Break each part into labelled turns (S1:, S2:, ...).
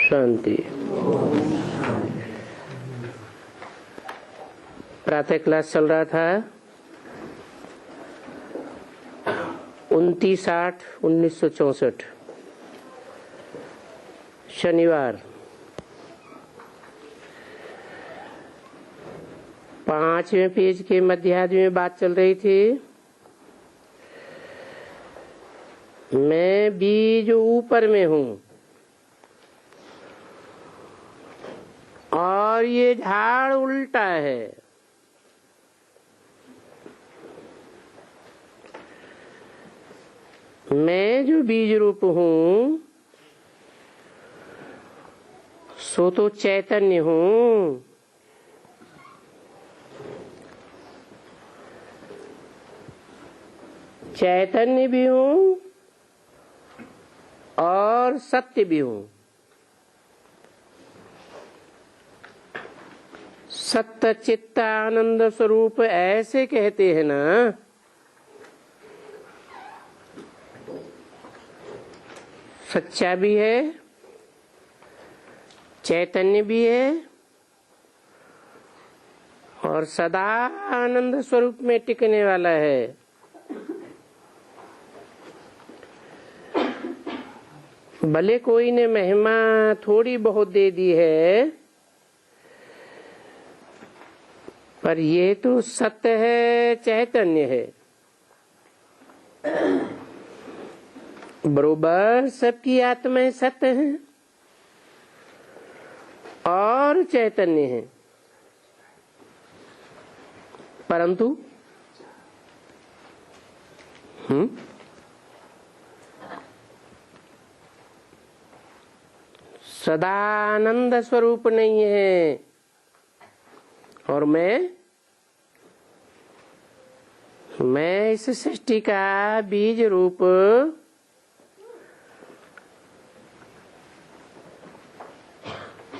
S1: शांति। प्रातः क्लास चल रहा था 29/8/1964 शनिवार। 5वें पेज के मध्याह्न में बात चल रही थी। मैं बीज ऊपर में हूं और ये झाड़ उल्टा है। मैं जो बीज रूप हूं सो तो चैतन्य हूं, चैतन्य भी हूं और सत्य भी हूं। सत्य चित्त आनंद स्वरूप ऐसे कहते हैं ना, सच्चा भी है, चैतन्य भी है और सदा आनंद स्वरूप में टिकने वाला है। भले कोई ने महिमा थोड़ी बहुत दे दी है, पर ये तो सत्य है, चैतन्य है। बरोबर सबकी आत्माएं सत्य हैं और चैतन्य है, परंतु सदा आनंद स्वरूप नहीं है। और मैं इस सृष्टि का बीज रूप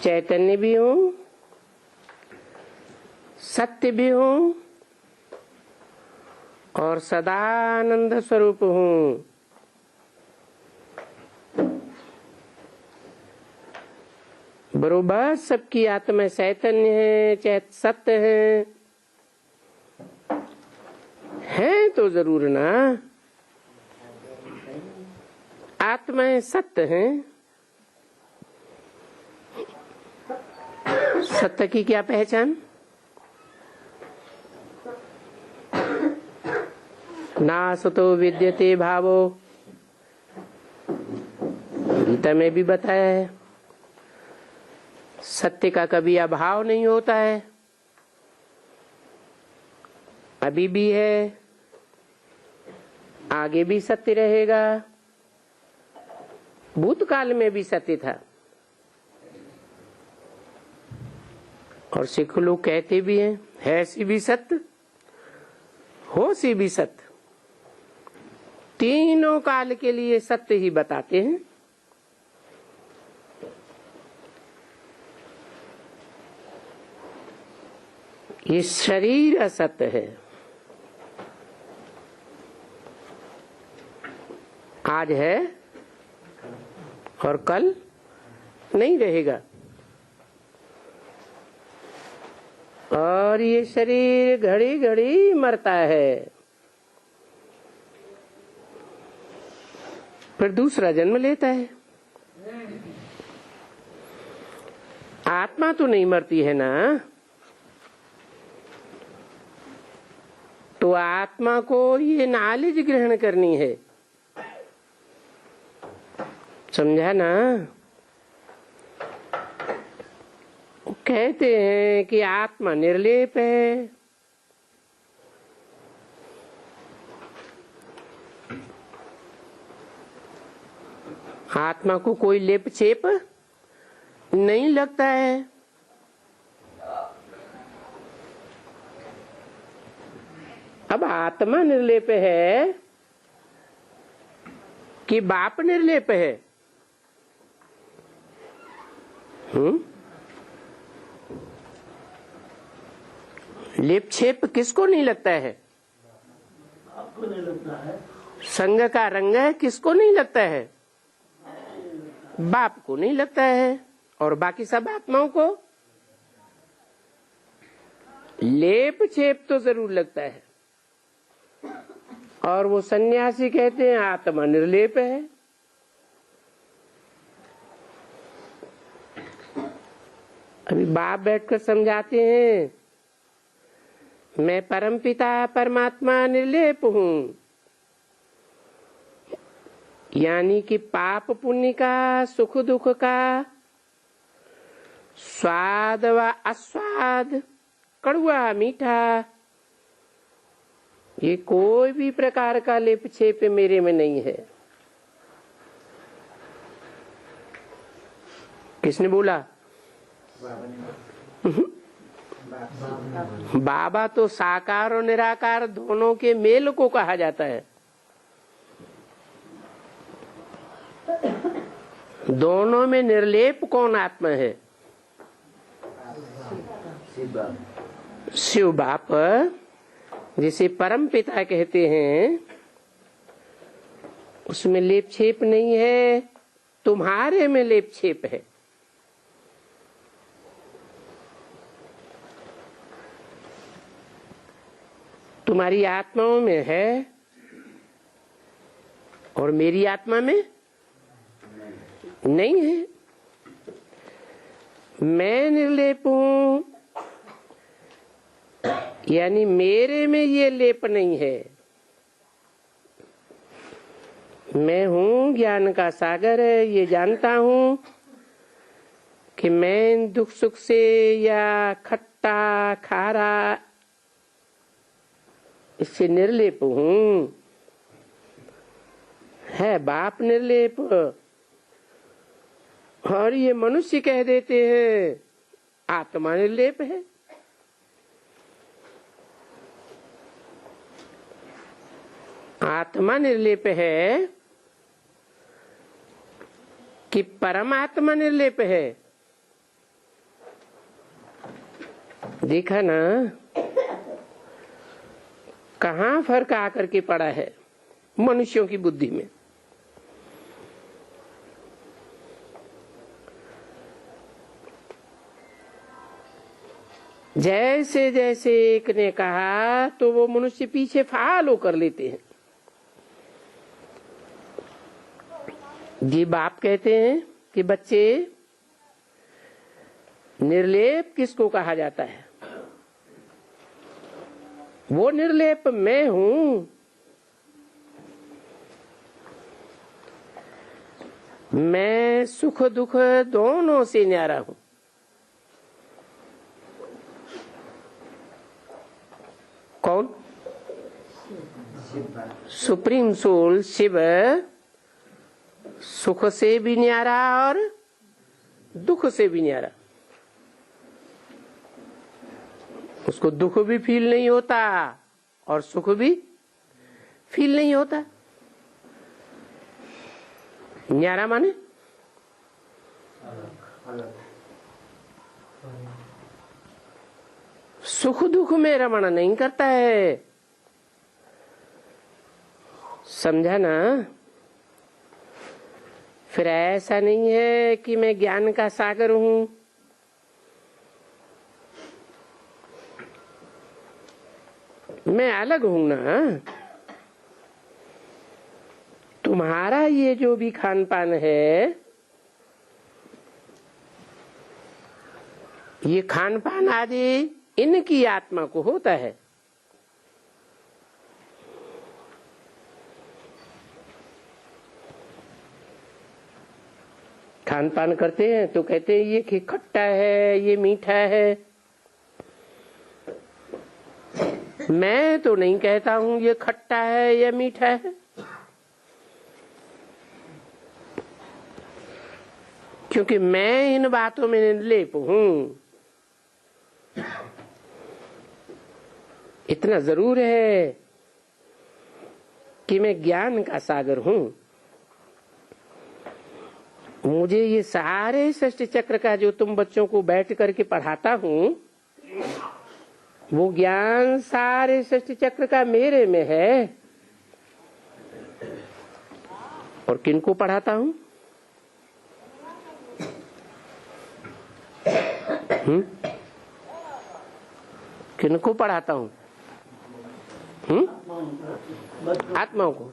S1: चैतन्य भी हूं, सत्य भी हूं और सदा आनंद स्वरूप हूं। बरोबर सबकी आत्मा चैतन्य है, सत्य है तो जरूर ना। आत्माएं सत्य हैं। सत्य की क्या पहचान? नासतो विद्यते भावो, गीता में भी बताया है। सत्य का कभी अभाव नहीं होता है, अभी भी है, आगे भी सत्य रहेगा। भूतकाल में भी सत्य था और सिख लोग कहते भी हैं, है सी भी सत्य, हो सी भी सत्य। तीनों काल के लिए सत्य ही बताते हैं। ये शरीर असत्य है, आज है और कल नहीं रहेगा। और ये शरीर घड़ी घड़ी मरता है, फिर दूसरा जन्म लेता है। आत्मा तो नहीं मरती है ना। तो आत्मा को ये नॉलेज ग्रहण करनी है, समझा ना। कहते हैं कि आत्मा निर्लेप है। आत्मा को कोई लेप छेप नहीं लगता है। अब आत्मा निर्लेप है कि बाप निर्लेप है? लेप छेप किसको नहीं लगता है? आपको नहीं लगता है। संग का रंग है किसको नहीं लगता है? बाप को नहीं लगता है। और बाकी सब आत्माओं को लेप छेप तो जरूर लगता है। और वो सन्यासी कहते हैं आत्मा निर्लेप है। अभी बाप बैठकर समझाते हैं, मैं परमपिता परमात्मा निर्लेप हूं, यानी कि पाप पुण्य का, सुख दुख का, स्वाद व अस्वाद, कड़वा मीठा, ये कोई भी प्रकार का लेप छेप मेरे में नहीं है। किसने बोला? बाबा तो साकार और निराकार दोनों के मेल को कहा जाता है। दोनों में निर्लेप कौन आत्मा है? शिव बाप, जिसे परम पिता कहते हैं, उसमें लेप छेप नहीं है, तुम्हारे में लेप छेप है। तुम्हारी आत्माओं में है और मेरी आत्मा में नहीं है। मैं निर्लेप हूं, यानी मेरे में ये लेप नहीं है। मैं हूं ज्ञान का सागर, ये जानता हूं कि मैं दुख सुख से या खट्टा खारा इससे निर्लेप हूं। है बाप निर्लेप, और ये मनुष्य कह देते हैं आत्मा निर्लेप है। आत्मा निर्लेप है कि परमात्मा निर्लेप है? देखा ना कहाँ फर्क आकर के पड़ा है मनुष्यों की बुद्धि में। जैसे जैसे एक ने कहा तो वो मनुष्य पीछे फॉलो कर लेते हैं। जी बाप कहते हैं कि बच्चे, निर्लेप किसको कहा जाता है? वो निर्लेप मैं हूं। मैं सुख दुख दोनों से न्यारा हूं। कौन? सुप्रीम सोल शिव सुख से भी न्यारा और दुख से भी न्यारा। उसको दुख भी फील नहीं होता और सुख भी फील नहीं होता। न्यारा माने सुख दुख में रमण नहीं करता है। समझा ना? फिर ऐसा नहीं है कि मैं ज्ञान का सागर हूं। मैं अलग हूं ना। तुम्हारा ये जो भी खान पान है, ये खान पान आदि इनकी आत्मा को होता है। खान पान करते हैं तो कहते हैं ये खट्टा है, ये मीठा है। मैं तो नहीं कहता हूं ये खट्टा है या मीठा है, क्योंकि मैं इन बातों में निर्लेप हूं। इतना जरूर है कि मैं ज्ञान का सागर हूं। मुझे ये सारे सृष्टि चक्र का जो तुम बच्चों को बैठ करके पढ़ाता हूं, वो ज्ञान सारे सृष्टि चक्र का मेरे में है। और किनको पढ़ाता हूं? किनको पढ़ाता हूँ? आत्माओं को।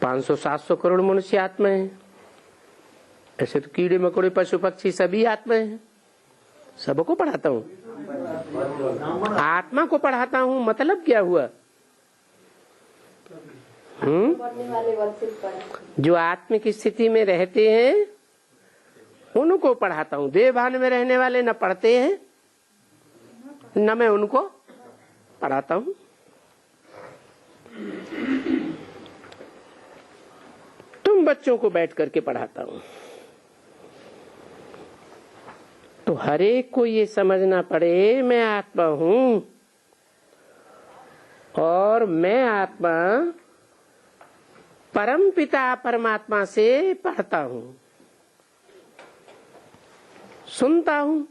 S1: 500-700 करोड़ मनुष्य आत्मा है। ऐसे तो कीड़े मकोड़े पशु पक्षी सभी आत्मा है। सबको पढ़ाता हूँ। आत्मा को पढ़ाता हूँ मतलब क्या हुआ? जो आत्मिक स्थिति में रहते हैं उनको पढ़ाता हूँ। देहभान में रहने वाले न पढ़ते हैं न मैं उनको पढ़ाता हूँ। तुम बच्चों को बैठ करके पढ़ाता हूँ। तो हर एक को ये समझना पड़े मैं आत्मा हूँ और मैं आत्मा परम पिता परमात्मा से पढ़ता हूँ, सुनता हूँ।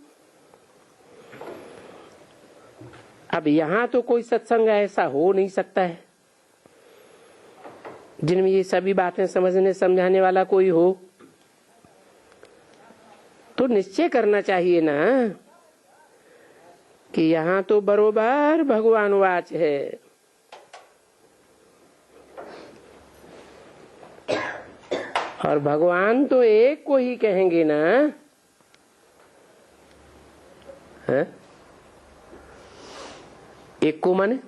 S1: अब यहाँ तो कोई सत्संग ऐसा हो नहीं सकता है जिनमें ये सभी बातें समझने समझाने वाला कोई हो। तो निश्चय करना चाहिए ना कि यहाँ तो बरोबर भगवान वाच है। और भगवान तो एक को ही कहेंगे ना, है? एक को माने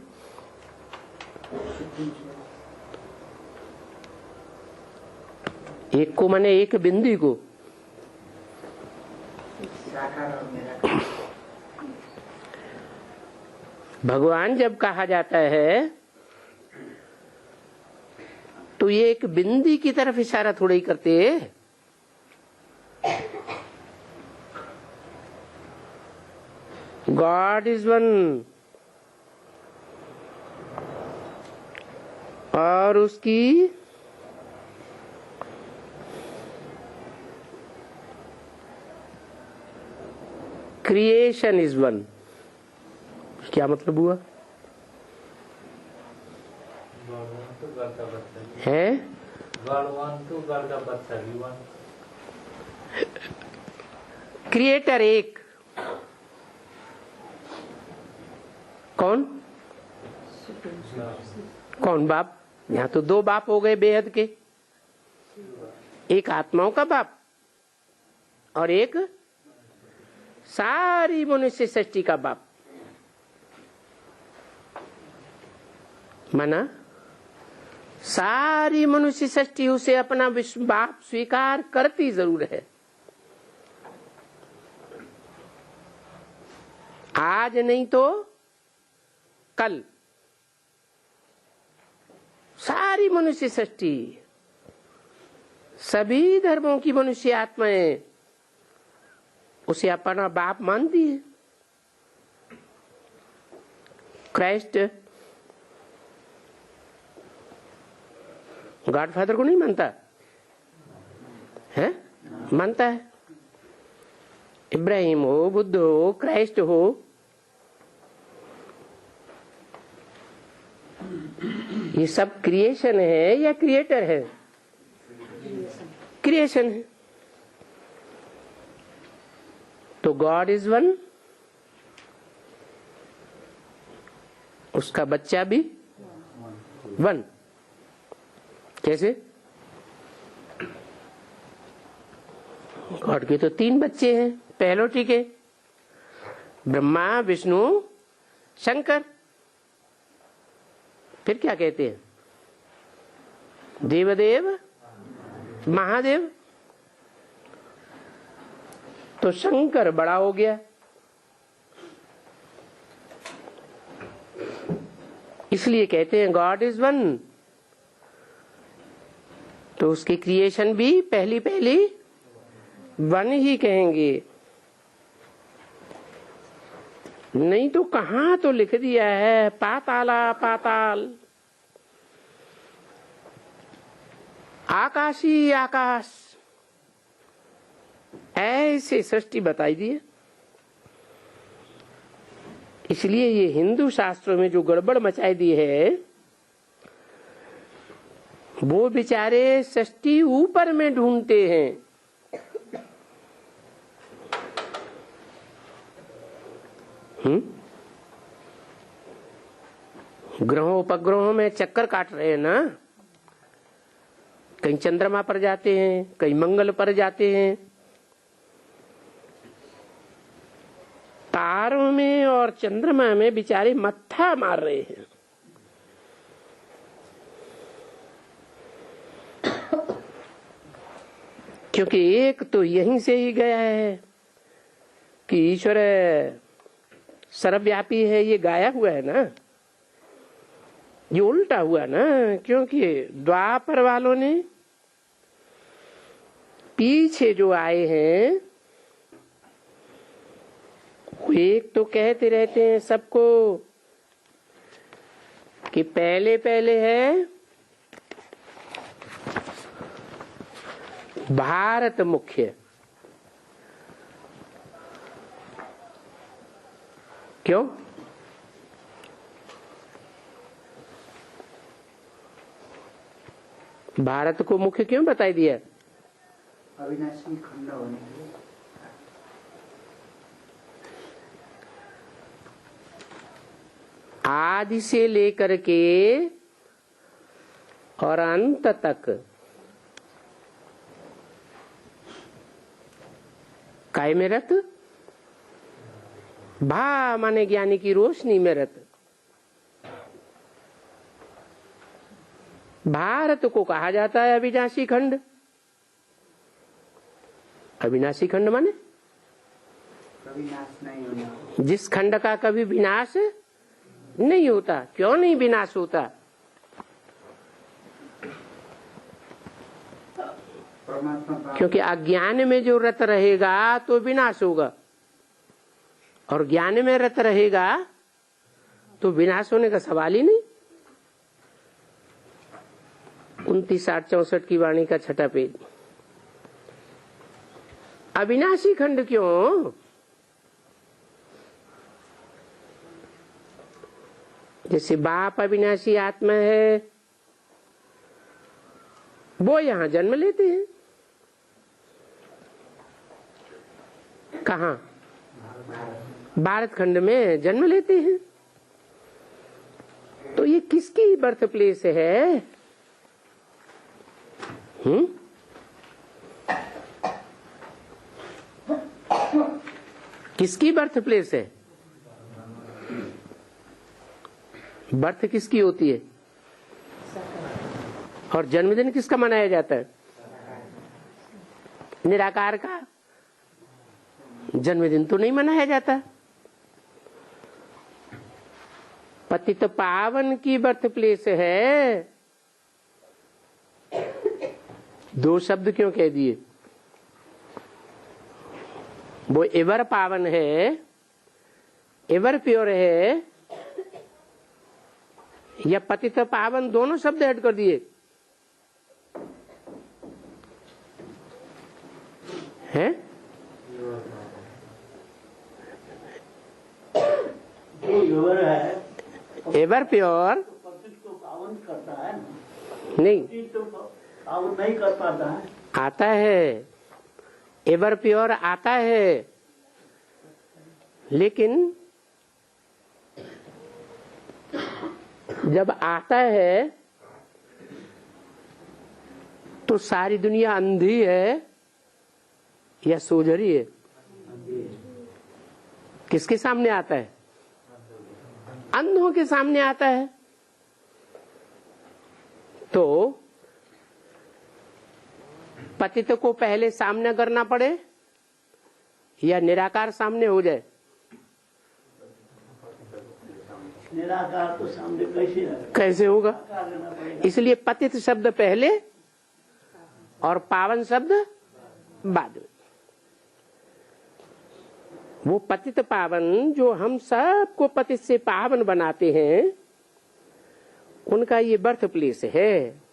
S1: एक को माने एक बिंदु को। भगवान जब कहा जाता है तो ये एक बिंदी की तरफ इशारा थोड़ा ही करते हैं। गॉड इज वन और उसकी क्रिएशन इज वन। क्या मतलब हुआ है? क्रिएटर एक, कौन कौन बाप? यहाँ तो दो बाप हो गए बेहद के, एक आत्माओं का बाप और एक सारी मनुष्य सृष्टि का बाप। माना सारी मनुष्य सृष्टि उसे अपना बाप स्वीकार करती जरूर है। आज नहीं तो कल सारी मनुष्य सृष्टि, सभी धर्मों की मनुष्य आत्माएं उसे अपना बाप मानती है। क्राइस्ट गॉडफादर को नहीं मानता है? मानता है। इब्राहिम हो, बुद्ध हो, क्राइस्ट हो, ये सब क्रिएशन है या क्रिएटर है? क्रिएशन है। तो गॉड इज वन, उसका बच्चा भी वन। कैसे? गॉड के तो 3 बच्चे हैं पहलोटी के, ब्रह्मा, विष्णु, शंकर। फिर क्या कहते हैं? देवदेव, महादेव। तो शंकर बड़ा हो गया, इसलिए कहते हैं गॉड इज वन। तो उसकी क्रिएशन भी पहली पहली वन ही कहेंगे। नहीं तो कहाँ तो लिख दिया है पाताला पाताल, आकाशी आकाश, ऐसे सृष्टि बताई दी है। इसलिए ये हिंदू शास्त्रों में जो गड़बड़ मचाई दी है, वो बेचारे सृष्टि ऊपर में ढूंढते हैं। ग्रहों उपग्रहों में चक्कर काट रहे हैं ना, कहीं चंद्रमा पर जाते हैं, कहीं मंगल पर जाते हैं। तारों में और चंद्रमा में बेचारे मत्था मार रहे हैं। क्योंकि एक तो यहीं से ही गया है कि ईश्वर सर्वव्यापी है, ये गाया हुआ है ना, ये उल्टा हुआ ना। क्योंकि द्वापर वालों ने पीछे जो आए हैं वो एक तो कहते रहते हैं सबको कि पहले पहले है भारत मुख्य। क्यों? भारत को मुख्य क्यों बताई दिया?
S2: अविनाशी खंड होने के लिए।
S1: आदि से लेकर के और अंत तक काय में रत? भा माने ज्ञानी की रोशनी में रत। भारत को कहा जाता है अविनाशी खंड। अविनाशी खंड माने
S2: विनाश नहीं होना,
S1: जिस खंड का कभी विनाश नहीं होता। क्यों नहीं विनाश होता?
S2: परमात्मा
S1: क्योंकि अज्ञान में जो रत रहेगा तो विनाश होगा, और ज्ञान में रत रहेगा तो विनाश होने का सवाल ही नहीं। 29, 60, 64 की वाणी का 6ठा पेज। अविनाशी खंड क्यों? जैसे बाप अविनाशी आत्मा है, वो यहां जन्म लेते हैं। कहा? भारत खंड में जन्म लेते हैं। तो ये किसकी बर्थ प्लेस है? किसकी बर्थ प्लेस है? बर्थ किसकी होती है? और जन्मदिन किसका मनाया जाता है? निराकार का जन्मदिन तो नहीं मनाया जाता। पतित पावन की बर्थ प्लेस है। 2 शब्द क्यों कह दिए? वो एवर पावन है, एवर प्योर है, या पतित पावन दोनों शब्द ऐड कर दिए हैं? एवर प्योर
S2: तो पावन करता है,
S1: नहीं
S2: तो पावन नहीं कर पाता है।
S1: आता है, एवर प्योर आता है, लेकिन जब आता है तो सारी दुनिया अंधी है या सोजरी है? किसके सामने आता है? अंधों के सामने आता है। तो पतित को पहले सामना करना पड़े या निराकार सामने हो जाए?
S2: निराकार तो सामने
S1: कैसे होगा? इसलिए पतित शब्द पहले और पावन शब्द बाद में। वो पतित पावन जो हम सबको पतित से पावन बनाते हैं, उनका ये बर्थ प्लेस है।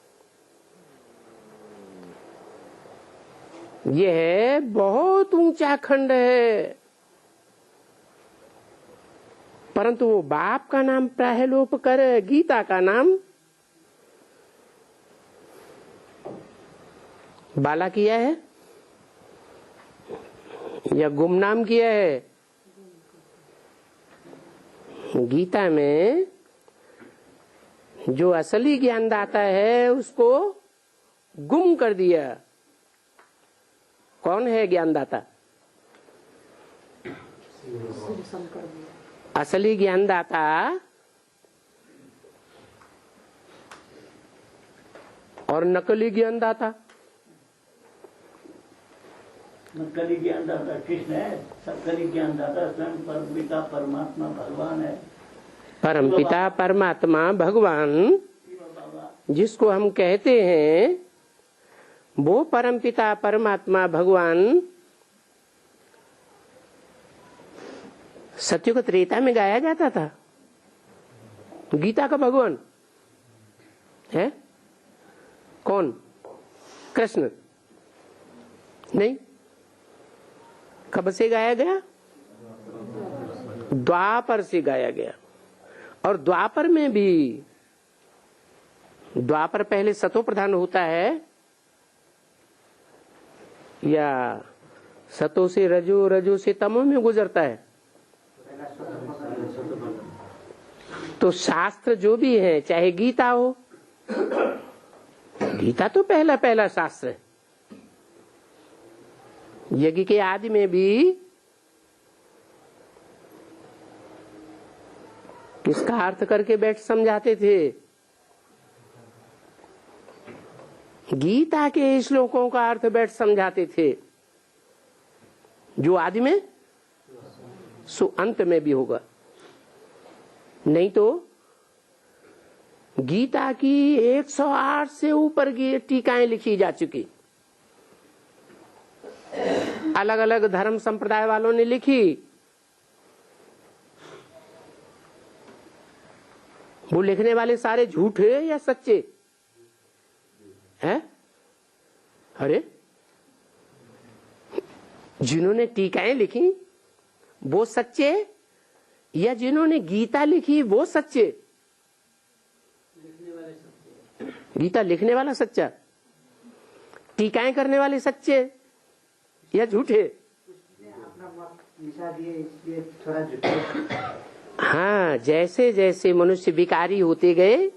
S1: यह बहुत ऊंचा खंड है, परंतु वो बाप का नाम प्रायलोप कर गीता का नाम बाला किया है या गुमनाम किया है? गीता में जो असली ज्ञानदाता है उसको गुम कर दिया। कौन है ज्ञानदाता? असली ज्ञानदाता और नकली ज्ञानदाता।
S2: नकली ज्ञानदाता कृष्ण है, सकली ज्ञानदाता स्वयं परमपिता परमात्मा भगवान है।
S1: परमपिता परमात्मा भगवान जिसको हम कहते हैं वो परमपिता परमात्मा भगवान सत्युग त्रेता में गाया जाता था। गीता का भगवान है कौन? कृष्ण नहीं। कब से गाया गया? द्वापर से गाया गया। और द्वापर में भी, द्वापर पहले सतो प्रधान होता है या सतो से रजो, रजो से तमो में गुजरता है? तो शास्त्र जो भी है, चाहे गीता हो, गीता तो पहला पहला शास्त्र है। यज्ञ के आदि में भी किसका अर्थ करके बैठ समझाते थे? गीता के श्लोकों का अर्थ बैठ समझाते थे, जो आदि में सो अंत में भी होगा। नहीं तो गीता की 108 से ऊपर की टीकाएं लिखी जा चुकी, अलग अलग धर्म संप्रदाय वालों ने लिखी। वो लिखने वाले सारे झूठे या सच्चे हैं? अरे जिन्होंने टीकाएं लिखी वो सच्चे या जिन्होंने गीता लिखी वो सच्चे? गीता लिखने वाला सच्चा, टीकाएं करने वाले सच्चे या झूठे? हाँ, जैसे जैसे मनुष्य विकारी होते गए,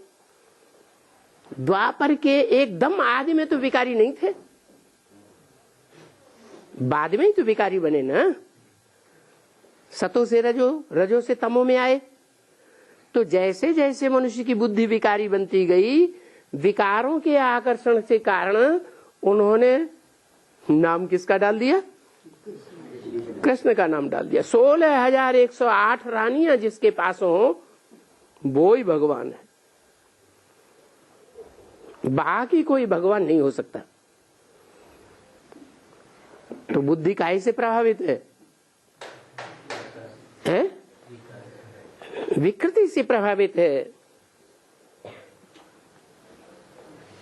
S1: द्वापर के एकदम आदि में तो विकारी नहीं थे, बाद में ही तो विकारी बने ना। सतो से रजो, रजो से तमो में आए। तो जैसे जैसे मनुष्य की बुद्धि विकारी बनती गई, विकारों के आकर्षण से कारण उन्होंने नाम किसका डाल दिया? कृष्ण का नाम डाल दिया। 16,108 रानियां जिसके पास हो वो ही भगवान है, बाकी कोई भगवान नहीं हो सकता। तो बुद्धि काहे से प्रभावित है? विकृति से प्रभावित है।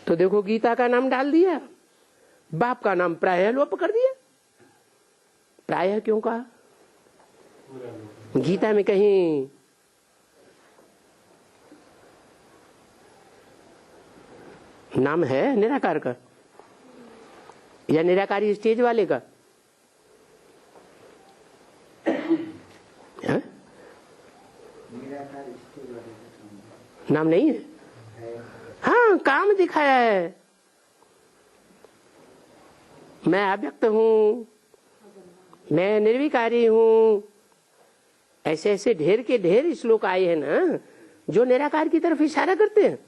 S1: तो देखो गीता का नाम डाल दिया, बाप का नाम प्रायः लोप कर दिया। प्रायः क्यों कहा? गीता में कहीं नाम है निराकार का या निराकारी स्टेज वाले का? है? नाम नहीं है। हाँ, काम दिखाया है। मैं अव्यक्त हूं, मैं निर्विकारी हूं, ऐसे ऐसे ढेर के ढेर श्लोक आए हैं ना जो निराकार की तरफ इशारा करते हैं।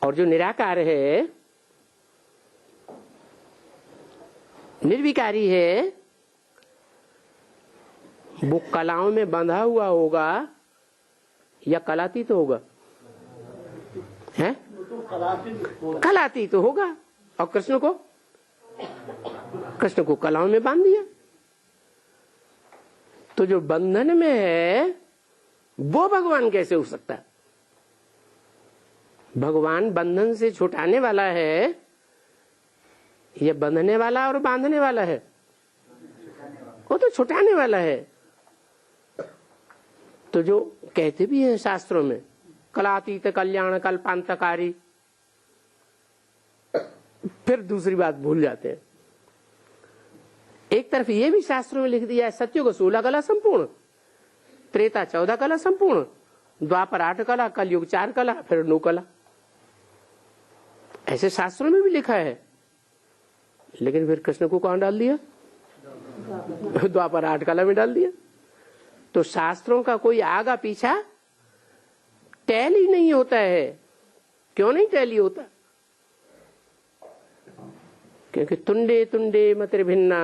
S1: और जो निराकार है, निर्विकारी है, वो कलाओं में बंधा हुआ होगा या कलातीत तो होगा? है? कलातीत तो होगा। और कृष्ण को कलाओं में बांध दिया। तो जो बंधन में है वो भगवान कैसे हो सकता है? भगवान बंधन से छुटाने वाला है या बंधने वाला और बांधने वाला है? वो तो छुटाने वाला है। तो जो कहते भी हैं शास्त्रों में, कलातीत कल्याण कल्पांतकारी, फिर दूसरी बात भूल जाते हैं। एक तरफ ये भी शास्त्रों में लिख दिया है, सत्युग स्थूल कला संपूर्ण, त्रेता 14 कला संपूर्ण, द्वापर 8 कला, कलयुग 4 कला, फिर 9 कला। ऐसे शास्त्रों में भी लिखा है। लेकिन फिर कृष्ण को कहां डाल दिया? द्वापर 8 कला में डाल दिया। तो शास्त्रों का कोई आगा पीछा टैली नहीं होता है। क्यों नहीं टैली होता? क्योंकि तुंडे तुंडे मतिर भिन्ना,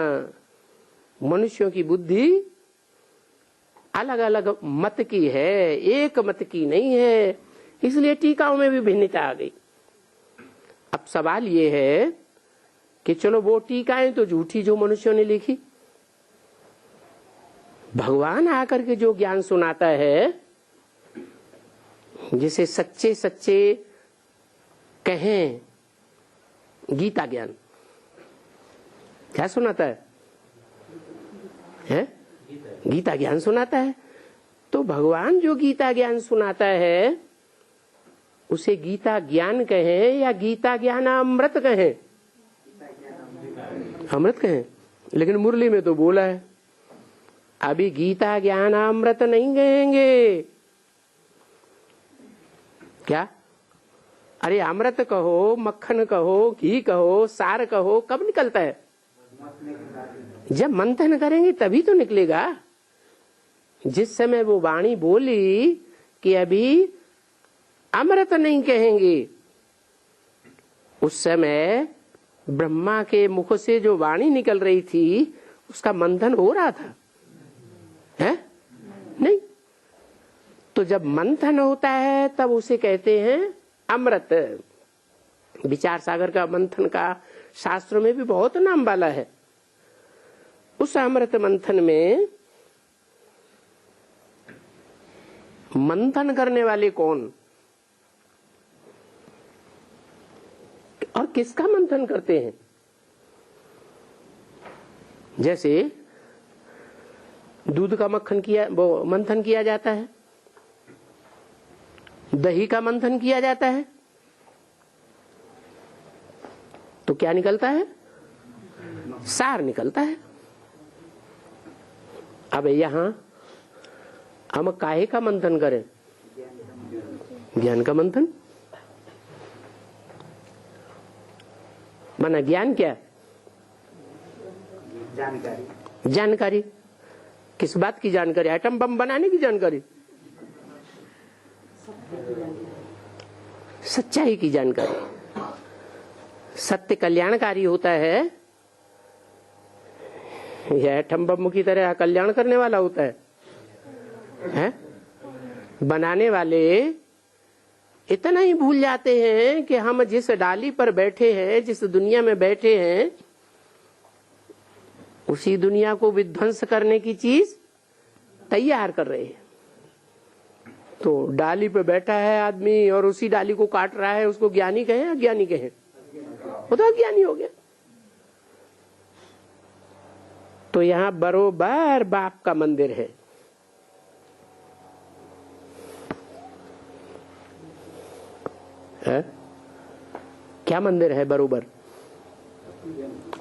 S1: मनुष्यों की बुद्धि अलग अलग मत की है, एक मत की नहीं है। इसलिए टीकाओं में भी भिन्नता आ गई। अब सवाल ये है कि चलो वो टीकाएं तो झूठी जो मनुष्यों ने लिखी, भगवान आकर के जो ज्ञान सुनाता है, जिसे सच्चे सच्चे कहें गीता ज्ञान, क्या सुनाता है? गीता ज्ञान सुनाता है। तो भगवान जो गीता ज्ञान सुनाता है उसे गीता ज्ञान कहें या गीता ज्ञान अमृत कहें? अमृत कहें। लेकिन मुरली में तो बोला है अभी गीता ज्ञान अमृत नहीं कहेंगे। क्या? अरे अमृत कहो, मक्खन कहो, घी कहो, सार कहो, कब निकलता है? जब मंथन करेंगे तभी तो निकलेगा। जिस समय वो वाणी बोली कि अभी अमृत नहीं कहेंगे, उस समय ब्रह्मा के मुख से जो वाणी निकल रही थी उसका मंथन हो रहा था, है? नहीं। तो जब मंथन होता है तब उसे कहते हैं अमृत। विचार सागर का मंथन का शास्त्रों में भी बहुत नाम वाला है। उस अमृत मंथन में मंथन करने वाले कौन और किसका मंथन करते हैं? जैसे दूध का मक्खन किया, वो मंथन किया जाता है, दही का मंथन किया जाता है, तो क्या निकलता है? सार निकलता है। अब यहां हम काहे का मंथन करें? ज्ञान का मंथन। माना ज्ञान क्या? जानकारी। जानकारी किस बात की जानकारी? एटम बम बनाने की जानकारी, सच्चाई की जानकारी। सत्य कल्याणकारी होता है यह एटम बम की तरह कल्याण करने वाला होता है? बनाने वाले इतना ही भूल जाते हैं कि हम जिस डाली पर बैठे हैं, जिस दुनिया में बैठे हैं, उसी दुनिया को विध्वंस करने की चीज तैयार कर रहे हैं। तो डाली पे बैठा है आदमी और उसी डाली को काट रहा है, उसको ज्ञानी कहें अज्ञानी कहें? वो तो अज्ञानी हो गया। तो यहाँ बरोबर बाप का मंदिर है। क्या मंदिर है? बरोबर।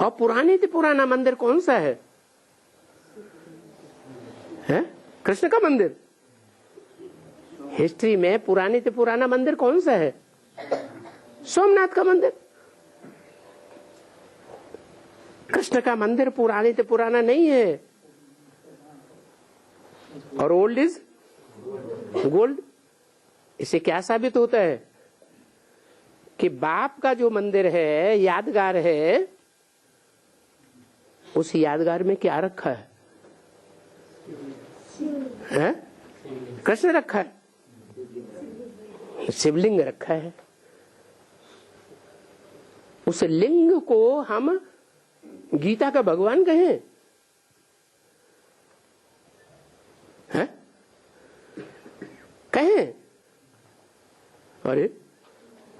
S1: और पुराने से पुराना मंदिर कौन सा है? कृष्ण का मंदिर। हिस्ट्री में पुराने से पुराना मंदिर कौन सा है? सोमनाथ का मंदिर। कृष्ण का मंदिर पुराने से पुराना नहीं है। और ओल्ड इज गोल्ड। इससे क्या साबित होता है कि बाप का जो मंदिर है, यादगार है, उस यादगार में क्या रखा है? कृष्ण रखा है, शिवलिंग रखा है। उस लिंग को हम गीता का भगवान कहें? कहें? अरे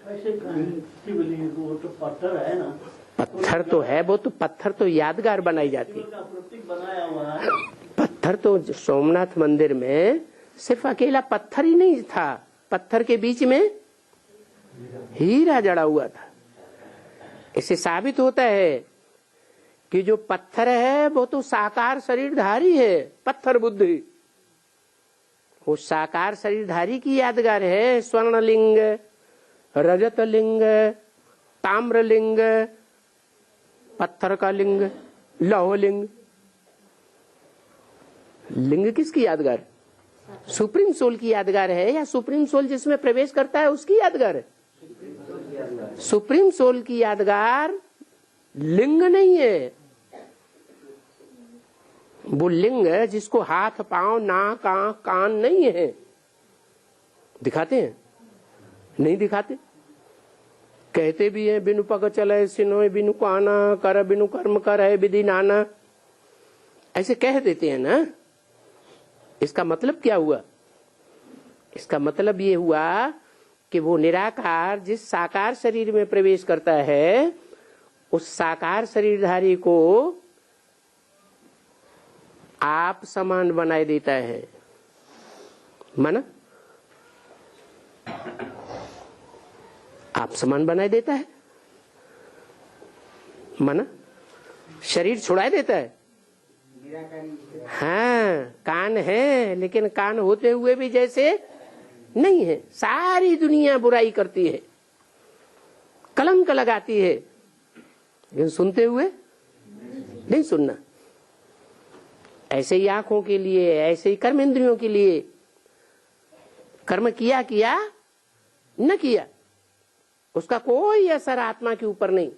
S2: ऐसे शिवलिंग को तो पत्थर है ना।
S1: पत्थर तो है, वो तो पत्थर तो यादगार बनाई जाती है।
S2: प्रतीक बनाया हुआ है।
S1: पत्थर तो सोमनाथ मंदिर में सिर्फ अकेला पत्थर ही नहीं था, पत्थर के बीच में हीरा जड़ा हुआ था। इससे साबित होता है कि जो पत्थर है वो तो साकार शरीरधारी है, पत्थर बुद्धि। वो साकार शरीरधारी की यादगार है। स्वर्णलिंग, रजतलिंग, ताम्रलिंग, पत्थर का लिंग, लौहलिंग। लिंग किसकी यादगार? सुप्रीम सोल की यादगार है, या सुप्रीम सोल जिसमें प्रवेश करता है उसकी यादगार है? सुप्रीम सोल की यादगार लिंग नहीं है। वो लिंग जिसको हाथ, पांव, नाक, आंख, कान नहीं है। दिखाते हैं? नहीं दिखाते। कहते भी हैं बिनु पग चले सिनोय बिनु काना, कर बिनु कर्म कर है विधि नाना। ऐसे कह देते हैं ना। इसका मतलब क्या हुआ? इसका मतलब ये हुआ कि वो निराकार जिस साकार शरीर में प्रवेश करता है, उस साकार शरीरधारी को आप समान बनाए देता है। माना आप समान बनाए देता है, माना शरीर छुड़ा देता है। हाँ, कान है, लेकिन कान होते हुए भी जैसे नहीं है। सारी दुनिया बुराई करती है, कलंक लगाती है, लेकिन सुनते हुए नहीं सुनना। ऐसे ही आंखों के लिए, ऐसे ही कर्म इंद्रियों के लिए, कर्म किया किया न किया, उसका कोई असर आत्मा के ऊपर नहीं,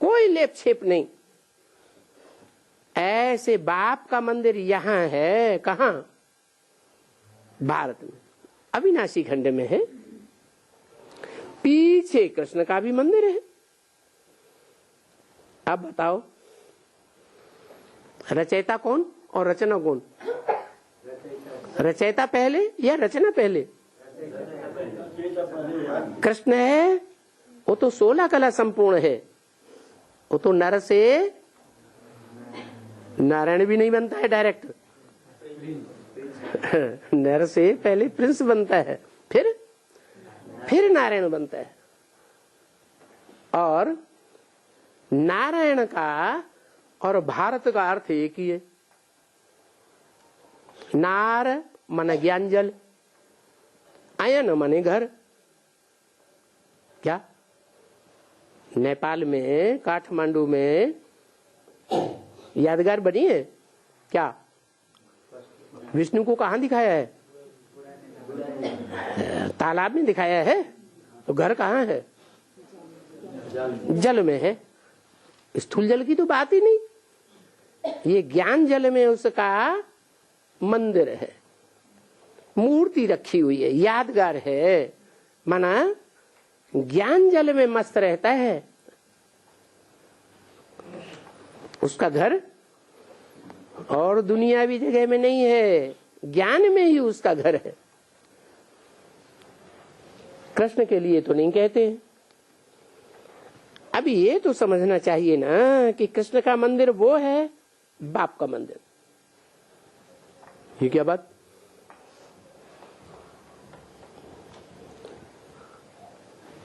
S1: कोई लेप छेप नहीं। ऐसे बाप का मंदिर यहाँ है, कहाँ? भारत में अविनाशी खंड में है। पीछे कृष्ण का भी मंदिर है। अब बताओ, रचयिता कौन और रचना कौन? रचयिता पहले या रचना पहले? कृष्ण है, वो तो 16 कला संपूर्ण है। वो तो नर से नारायण भी नहीं बनता है डायरेक्ट। नर से पहले प्रिंस बनता है, फिर नारायण बनता है। और नारायण का और भारत का अर्थ एक ही है। नार मन ज्ञान जल, अयन मने घर। क्या नेपाल में काठमांडू में यादगार बनी है क्या? विष्णु को कहाँ दिखाया है? तालाब में दिखाया है। तो घर कहाँ है? जल में है। स्थूल जल की तो बात ही नहीं। ये ज्ञान जल में उसका मंदिर है, मूर्ति रखी हुई है, यादगार है। माना ज्ञान जल में मस्त रहता है। उसका घर और दुनियावी जगह में नहीं है, ज्ञान में ही उसका घर है। कृष्ण के लिए तो नहीं कहते हैं। अब ये तो समझना चाहिए ना कि कृष्ण का मंदिर वो है, बाप का मंदिर। ये क्या बात?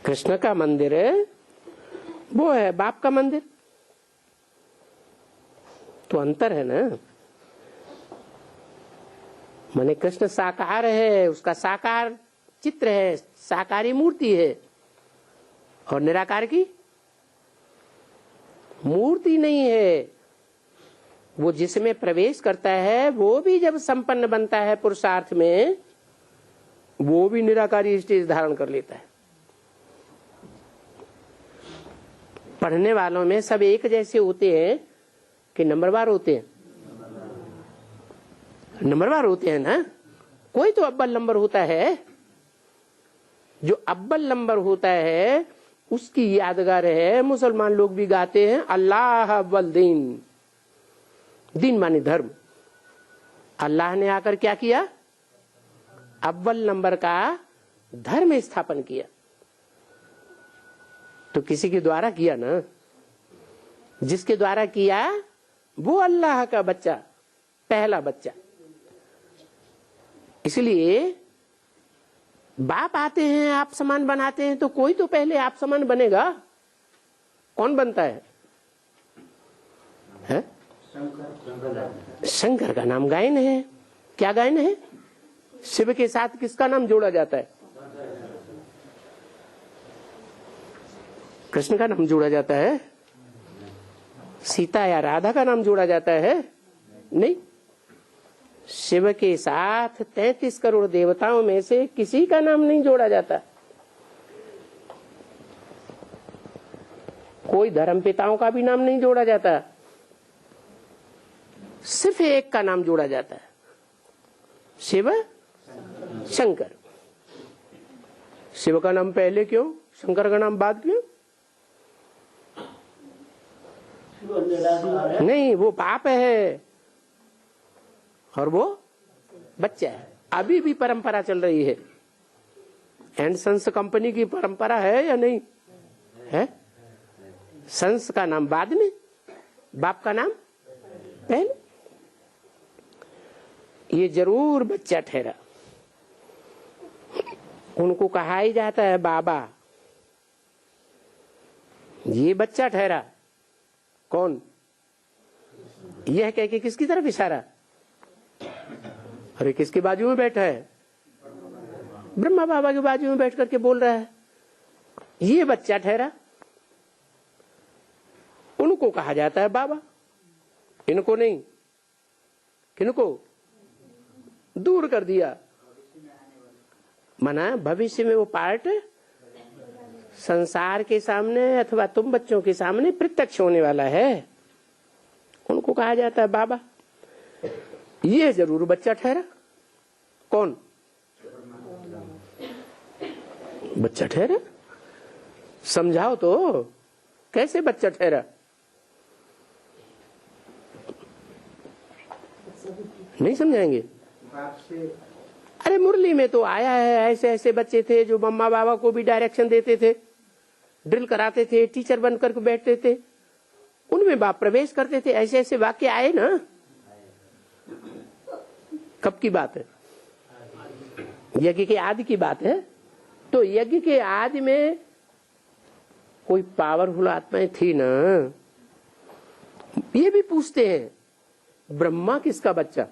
S1: कृष्ण का मंदिर वो है, बाप का मंदिर। तो अंतर है ना। माने कृष्ण साकार है, उसका साकार चित्र है, साकारी मूर्ति है। और निराकार की मूर्ति नहीं है। वो जिसमें प्रवेश करता है वो भी जब संपन्न बनता है पुरुषार्थ में, वो भी निराकारी स्टेज धारण कर लेता है। पढ़ने वालों में सब एक जैसे होते हैं कि नंबरवार होते हैं? नंबरवार होते हैं ना। कोई तो अव्वल नंबर होता है। जो अव्वल नंबर होता है उसकी यादगार है। मुसलमान लोग भी गाते हैं अल्लाह अव्वल दीन। दीन माने धर्म। अल्लाह ने आकर क्या किया? अव्वल नंबर का धर्म स्थापन किया। तो किसी के द्वारा किया ना। जिसके द्वारा किया वो अल्लाह का बच्चा, पहला बच्चा। इसलिए बाप आते हैं, आप समान बनाते हैं, तो कोई तो पहले आप समान बनेगा। कौन बनता है? शंकर का नाम गायन है। क्या गायन है? शिव के साथ किसका नाम जोड़ा जाता है? कृष्ण का नाम जोड़ा जाता है? सीता या राधा का नाम जोड़ा जाता है? नहीं। शिव के साथ 33 करोड़ देवताओं में से किसी का नाम नहीं जोड़ा जाता। कोई धर्म पिताओं का भी नाम नहीं जोड़ा जाता, सिर्फ एक का नाम जोड़ा जाता है, शिव शंकर। शिव का नाम पहले क्यों, शंकर का नाम बाद क्यों? नहीं, वो बाप है और वो बच्चा है। अभी भी परंपरा चल रही है। एंड सन्स कंपनी की परंपरा है या नहीं है? सन्स का नाम बाद में, बाप का नाम पहले। ये जरूर बच्चा ठहरा। उनको कहा ही जाता है बाबा। ये बच्चा ठहरा। कौन? यह कह के किसकी तरफ इशारा? अरे किसके बाजू में बैठा है? ब्रह्मा बाबा के बाजू में बैठ करके बोल रहा है। ये बच्चा ठहरा। उनको कहा जाता है बाबा, इनको नहीं। किनको दूर कर दिया? मना भविष्य में वो पार्ट संसार के सामने अथवा तुम बच्चों के सामने प्रत्यक्ष होने वाला है। उनको कहा जाता है बाबा। ये जरूर बच्चा ठहरा। कौन बच्चा ठहरा? समझाओ तो, कैसे बच्चा ठहरा? नहीं समझाएंगे? अरे मुरली में तो आया है, ऐसे ऐसे बच्चे थे जो मम्मा बाबा को भी डायरेक्शन देते थे, ड्रिल कराते थे, टीचर बनकर के बैठते थे, उनमें बाप प्रवेश करते थे। ऐसे ऐसे वाक्य आए ना। कब की बात है? यज्ञ के आदि की बात है। तो यज्ञ के आदि में कोई पावरफुल आत्माएं थी ना। ये भी पूछते हैं ब्रह्मा किसका बच्चा?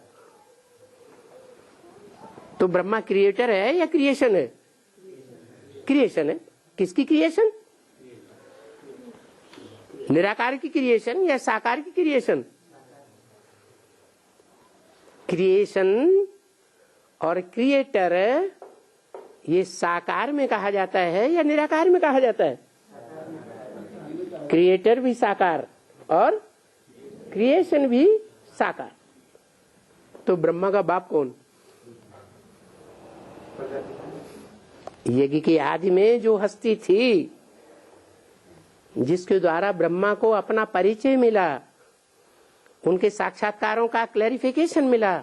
S1: तो ब्रह्मा क्रिएटर है या क्रिएशन है? क्रिएशन है। किसकी क्रिएशन? निराकार की क्रिएशन या साकार की क्रिएशन? क्रिएशन और क्रिएटर ये साकार में कहा जाता है या निराकार में कहा जाता है? क्रिएटर भी साकार और क्रिएशन भी साकार। तो ब्रह्मा का बाप कौन? यज्ञ के आदि में जो हस्ती थी, जिसके द्वारा ब्रह्मा को अपना परिचय मिला, उनके साक्षात्कारों का क्लैरिफिकेशन मिला,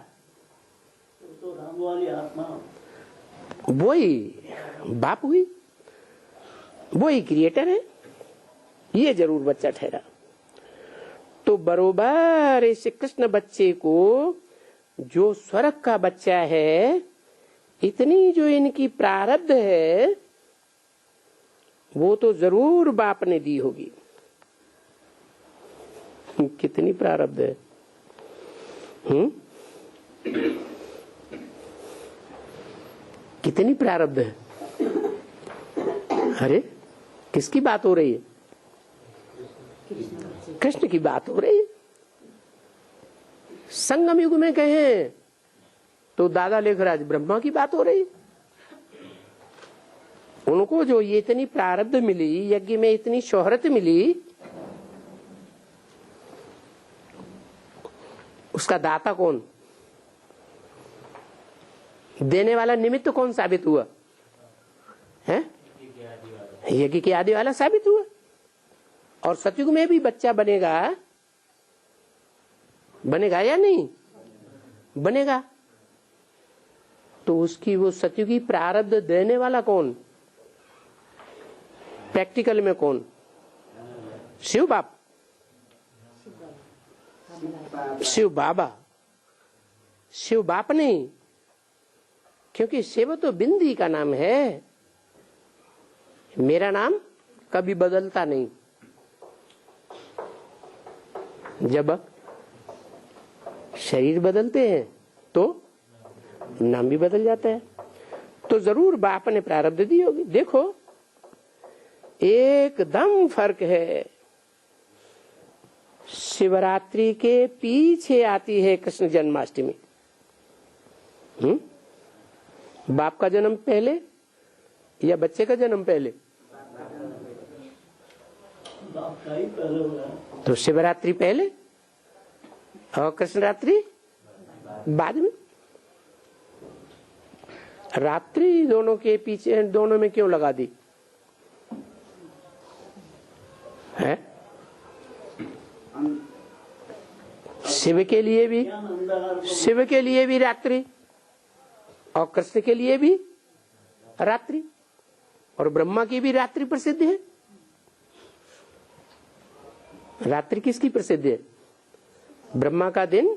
S2: तो राम वाली आत्मा
S1: वही बाप हुई, वही क्रिएटर है। ये जरूर बच्चा ठहरा। तो बरोबर इस कृष्ण बच्चे को जो स्वर्ग का बच्चा है, इतनी जो इनकी प्रारब्ध है वो तो जरूर बाप ने दी होगी। कितनी प्रारब्ध है? कितनी प्रारब्ध है? अरे किसकी बात हो रही है? कृष्ण की बात हो रही है। संगम युग में कहें तो दादा लेखराज ब्रह्मा की बात हो रही। उनको जो ये इतनी प्रारब्ध मिली, यज्ञ में इतनी शोहरत मिली, उसका दाता कौन? देने वाला निमित्त कौन साबित हुआ है? यज्ञ के आदि वाला साबित हुआ। और सतयुग में भी बच्चा बनेगा, बनेगा या नहीं बनेगा? तो उसकी वो सतयुगी प्रारब्ध देने वाला कौन? प्रैक्टिकल में कौन? शिव बाप, शिव बाबा, शिव बाप नहीं। क्योंकि शिव तो बिंदी का नाम है। मेरा नाम कभी बदलता नहीं। जब शरीर बदलते हैं तो नाम भी बदल जाता है। तो जरूर बाप ने प्रारब्ध दी होगी। देखो एकदम फर्क है। शिवरात्रि के पीछे आती है कृष्ण जन्माष्टमी। बाप का जन्म पहले या बच्चे का जन्म पहले?
S2: बाप का ही पहले हुआ।
S1: तो शिवरात्रि पहले और कृष्ण रात्रि बाद में। रात्रि दोनों के पीछे, दोनों में क्यों लगा दी है? शिव के लिए भी रात्रि और कृष्ण के लिए भी रात्रि, और ब्रह्मा की भी रात्रि प्रसिद्ध है। रात्रि किसकी प्रसिद्ध है? ब्रह्मा का दिन,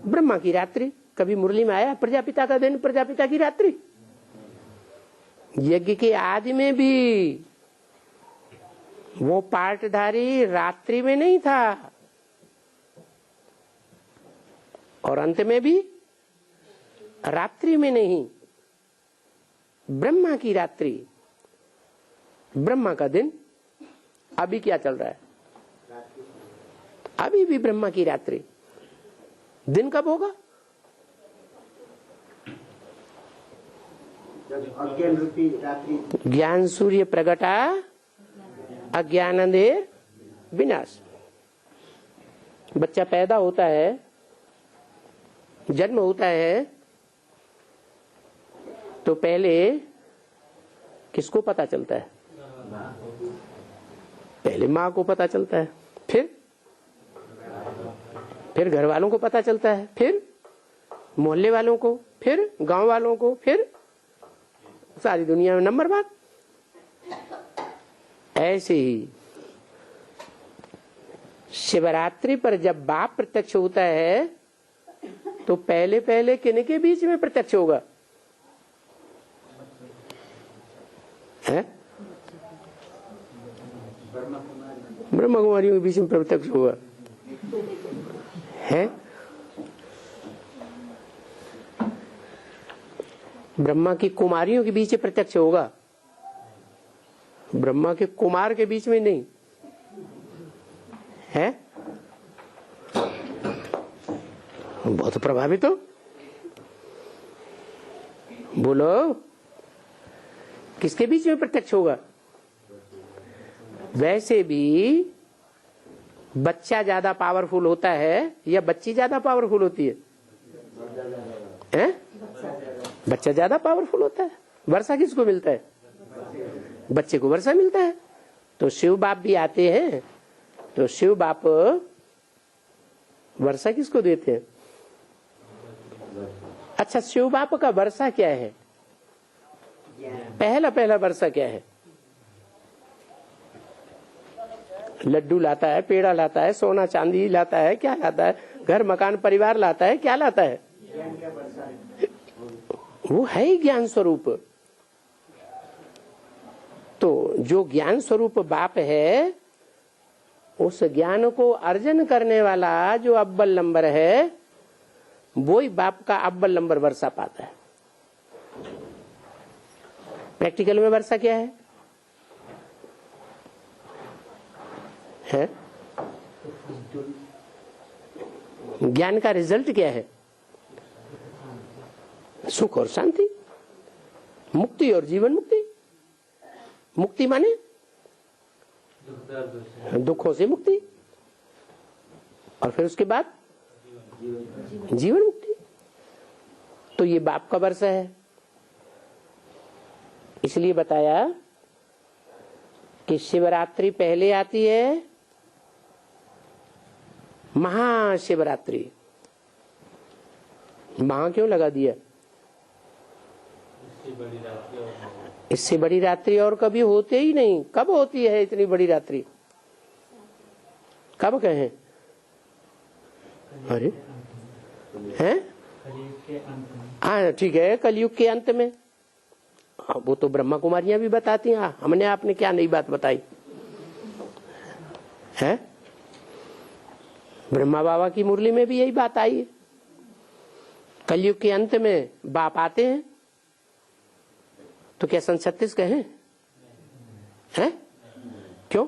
S1: ब्रह्मा की रात्रि। कभी मुरली में आया प्रजापिता का दिन, प्रजापिता की रात्रि। यज्ञ के आदि में भी वो पाठधारी रात्रि में नहीं था, और अंत में भी रात्रि में नहीं। ब्रह्मा की रात्रि, ब्रह्मा का दिन। अभी क्या चल रहा है? अभी भी ब्रह्मा की रात्रि। दिन कब होगा?
S3: अज्ञान रूपी रात्रि।
S1: ज्ञान सूर्य प्रगटा अज्ञान अंधेर विनाश। बच्चा पैदा होता है, जन्म होता है, तो पहले किसको पता चलता है? पहले माँ को पता चलता है, फिर घर वालों को पता चलता है, फिर मोहल्ले वालों को, फिर गांव वालों को, फिर सारी दुनिया में नंबर बाद। ऐसे ही शिवरात्रि पर जब बाप प्रत्यक्ष होता है तो पहले पहले किनके बीच में प्रत्यक्ष होगा? है? ब्रह्मा कुमारियों के बीच में प्रत्यक्ष होगा। है? ब्रह्मा की कुमारियों के बीच में प्रत्यक्ष होगा, ब्रह्मा के कुमार के बीच में नहीं है। बहुत प्रभावित हो। बोलो किसके बीच में प्रत्यक्ष होगा? वैसे भी बच्चा ज्यादा पावरफुल होता है या बच्ची ज्यादा पावरफुल होती है? बच्चा ज्यादा पावरफुल होता है। वर्षा किसको मिलता है? बच्चे को वर्षा मिलता है। तो शिव बाप भी आते हैं, तो शिव बाप वर्षा किसको देते हैं? अच्छा, शिव बाप का वर्षा क्या है? पहला वर्षा क्या है? लड्डू लाता है, पेड़ा लाता है, सोना चांदी लाता है, क्या लाता है? घर मकान परिवार लाता है, क्या लाता है? वो है ही ज्ञान स्वरूप। तो जो ज्ञान स्वरूप बाप है, उस ज्ञान को अर्जन करने वाला जो अव्वल नंबर है, वो ही बाप का अव्वल नंबर वर्षा पाता है। प्रैक्टिकल में वर्षा क्या है? ज्ञान का रिजल्ट क्या है? सुख और शांति, मुक्ति और जीवन मुक्ति। मुक्ति माने दुखों से मुक्ति, और फिर उसके बाद जीवन मुक्ति। तो ये बाप का वर्षा है। इसलिए बताया कि शिवरात्रि पहले आती है, महाशिवरात्रि। महा क्यों लगा दिया? इससे बड़ी रात्रि और कभी होते ही नहीं। कब होती है इतनी बड़ी रात्रि? कब कहें? अरे हैं? हाँ ठीक है, कलयुग के अंत में। वो तो ब्रह्मा कुमारियां भी बताती हैं। हमने आपने क्या नई बात बताई है? ब्रह्मा बाबा की मुरली में भी यही बात आई है। कलयुग के अंत में बाप आते हैं तो क्या सन 36 कहें? हैं? क्यों?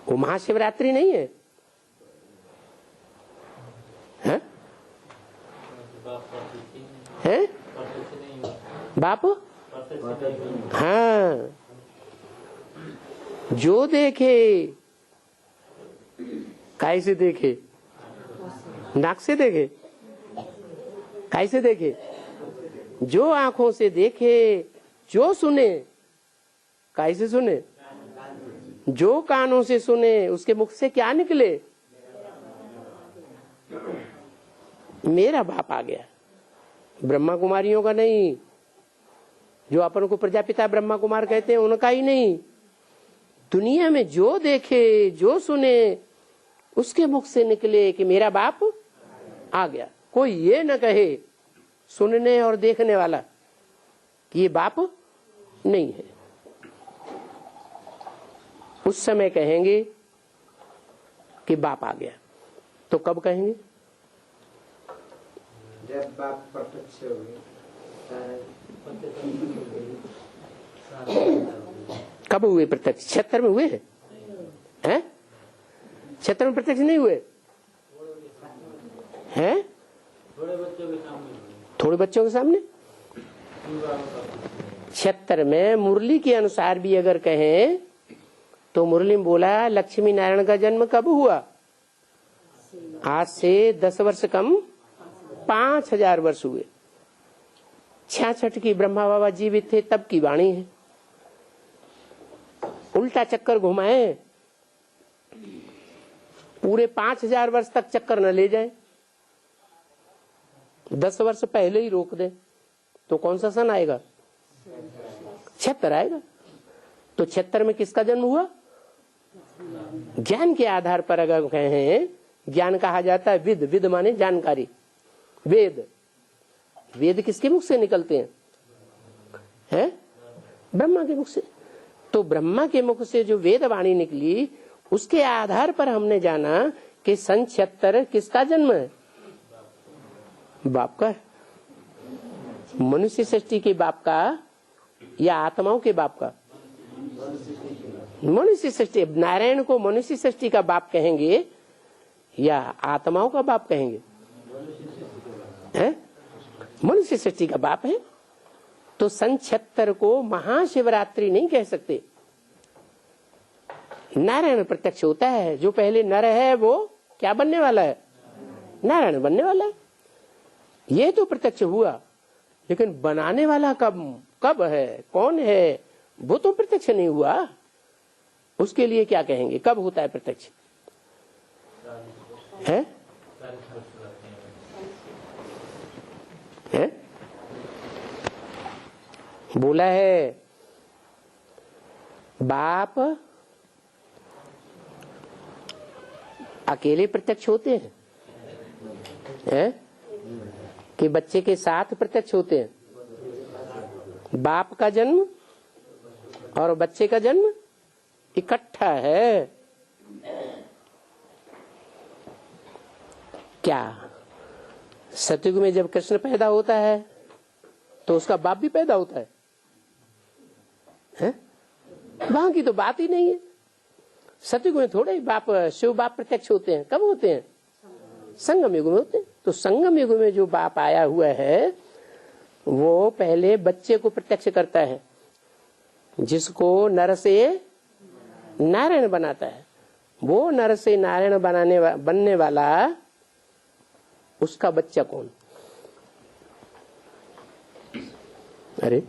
S1: वो महाशिवरात्रि नहीं है? हैं? हैं? बाप हाँ, जो देखे काय से देखे? नाक से देखे? काय से देखे? जो आंखों से देखे, जो सुने काय से सुने? जो कानों से सुने, उसके मुख से क्या निकले? मेरा बाप आ गया, ब्रह्मा कुमारियों का नहीं। जो अपन को प्रजापिता ब्रह्मा कुमार कहते हैं उनका ही नहीं। दुनिया में जो देखे, जो सुने, उसके मुख से निकले कि मेरा बाप आ गया। कोई ये न कहे सुनने और देखने वाला कि ये बाप नहीं है। उस समय कहेंगे कि बाप आ गया। तो कब कहेंगे?
S3: जब बाप प्रत्यक्ष हुए।
S1: कब हुए प्रत्यक्ष? 76 में हुए हैं? 76 में प्रत्यक्ष नहीं हुए हैं? थोड़े बच्चों के सामने 76 में मुरली के अनुसार भी अगर कहें तो मुरली में बोला लक्ष्मी नारायण का जन्म कब हुआ? आज से 10 वर्ष कम 5000 वर्ष हुए। 66 की ब्रह्मा बाबा जीवित थे तब की वाणी है। उल्टा चक्कर घुमाए, पूरे 5000 वर्ष तक चक्कर न ले जाए, 10 वर्ष पहले ही रोक दे तो कौन सा सन आएगा? 76 आएगा। तो 76 में किसका जन्म हुआ? ज्ञान के आधार पर अगर कहें, ज्ञान कहा जाता है विद, विद माने जानकारी। वेद, वेद किसके मुख से निकलते हैं? ब्रह्मा के मुख से। तो ब्रह्मा के मुख से जो वेद वाणी निकली, उसके आधार पर हमने जाना कि सन 76 किसका जन्म है? बाप का। मनुष्य सृष्टि के बाप का या आत्माओं के बाप का? मनुष्य सृष्टि। नारायण को मनुष्य सृष्टि का बाप कहेंगे या आत्माओं का बाप कहेंगे? हैं? मनुष्य सृष्टि का बाप है। तो सन 76 को महाशिवरात्रि नहीं कह सकते। नारायण प्रत्यक्ष होता है। जो पहले नर है वो क्या बनने वाला है? नारायण बनने वाला है। ये तो प्रत्यक्ष हुआ, लेकिन बनाने वाला कब है, कौन है, वो तो प्रत्यक्ष नहीं हुआ। उसके लिए क्या कहेंगे? कब होता है प्रत्यक्ष? है? है? बोला है बाप अकेले प्रत्यक्ष होते हैं, है? कि बच्चे के साथ प्रत्यक्ष होते हैं? बाप का जन्म और बच्चे का जन्म इकट्ठा है। क्या सतयुग में जब कृष्ण पैदा होता है तो उसका बाप भी पैदा होता है? वहां की तो बात ही नहीं है। सतयुग में थोड़े ही बाप, शिव बाप प्रत्यक्ष होते हैं। कब होते हैं? संगम युग में होते हैं। तो संगम युग में जो बाप आया हुआ है वो पहले बच्चे को प्रत्यक्ष करता है, जिसको नर से नारायण बनाता है। वो नर से नारायण बनने वाला उसका बच्चा कौन? अरे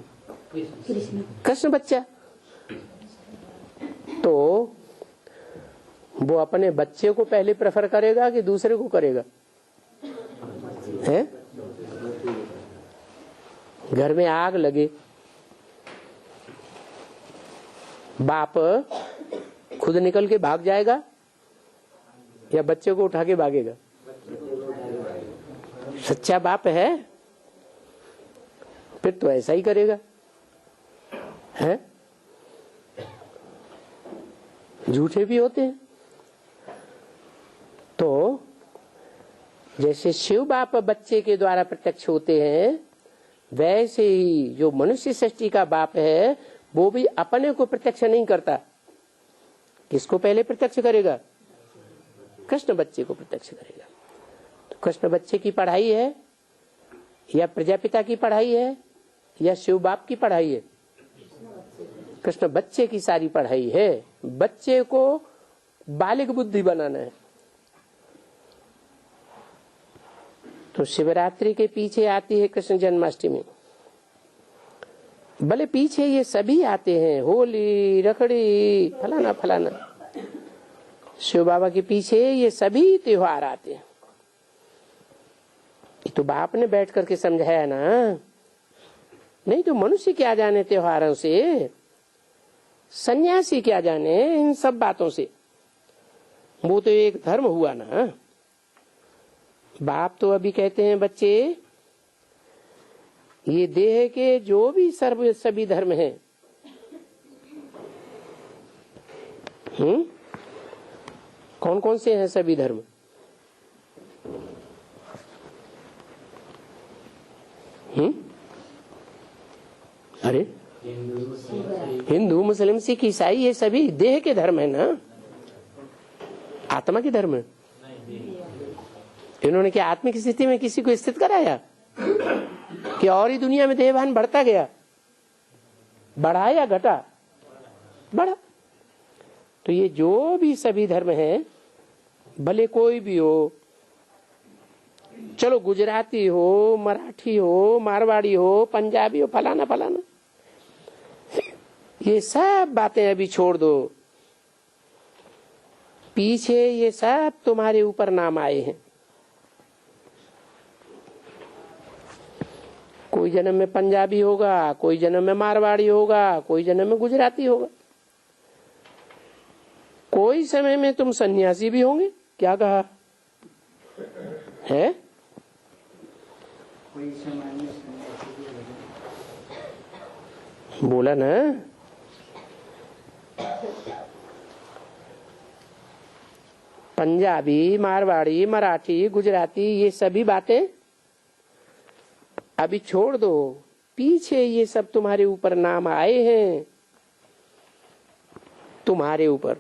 S1: कृष्ण बच्चा। तो वो अपने बच्चे को पहले प्रेफर करेगा कि दूसरे को करेगा? है? घर में आग लगे, बाप खुद निकल के भाग जाएगा या बच्चे को उठा के भागेगा? सच्चा बाप है फिर तो ऐसा ही करेगा। है? झूठे भी होते हैं। तो जैसे शिव बाप बच्चे के द्वारा प्रत्यक्ष होते हैं, वैसे ही जो मनुष्य सृष्टि का बाप है वो भी अपने को प्रत्यक्ष नहीं करता। किसको पहले प्रत्यक्ष करेगा? कृष्ण बच्चे को प्रत्यक्ष करेगा। तो कृष्ण बच्चे की पढ़ाई है या प्रजापिता की पढ़ाई है या शिव बाप की पढ़ाई है? कृष्ण बच्चे की सारी पढ़ाई है। बच्चे को बालिक बुद्धि बनाना है। तो शिवरात्रि के पीछे आती है कृष्ण जन्माष्टमी। भले पीछे ये सभी आते हैं, होली, रखड़ी, फलाना फलाना, शिव बाबा के पीछे ये सभी त्योहार आते हैं। ये तो बाप ने बैठ करके समझाया ना, नहीं तो मनुष्य क्या जाने त्योहारों से, सन्यासी क्या जाने इन सब बातों से। वो तो एक धर्म हुआ ना। बाप तो अभी कहते हैं बच्चे, ये देह के जो भी सभी धर्म हैं, कौन कौन से हैं सभी धर्म? अरे हिंदू, मुस्लिम, सिख, ईसाई, ये सभी देह के धर्म है ना, आत्मा के धर्म है। इन्होंने क्या आत्मिक स्थिति में किसी को स्थित कराया कि और ही दुनिया में देहभान बढ़ता गया? बढ़ा या घटा? बढ़ा। तो ये जो भी सभी धर्म हैं, भले कोई भी हो, चलो गुजराती हो, मराठी हो, मारवाड़ी हो, पंजाबी हो, फलाना फलाना, ये सब बातें अभी छोड़ दो। पीछे ये सब तुम्हारे ऊपर नाम आए हैं। कोई जन्म में पंजाबी होगा, कोई जन्म में मारवाड़ी होगा, कोई जन्म में गुजराती होगा, कोई समय में तुम सन्यासी भी होंगे। क्या कहा है?
S3: कोई समय में सन्यासी भी होगा।
S1: बोला ना। पंजाबी, मारवाड़ी, मराठी, गुजराती, ये सभी बातें अभी छोड़ दो। पीछे ये सब तुम्हारे ऊपर नाम आए हैं, तुम्हारे ऊपर।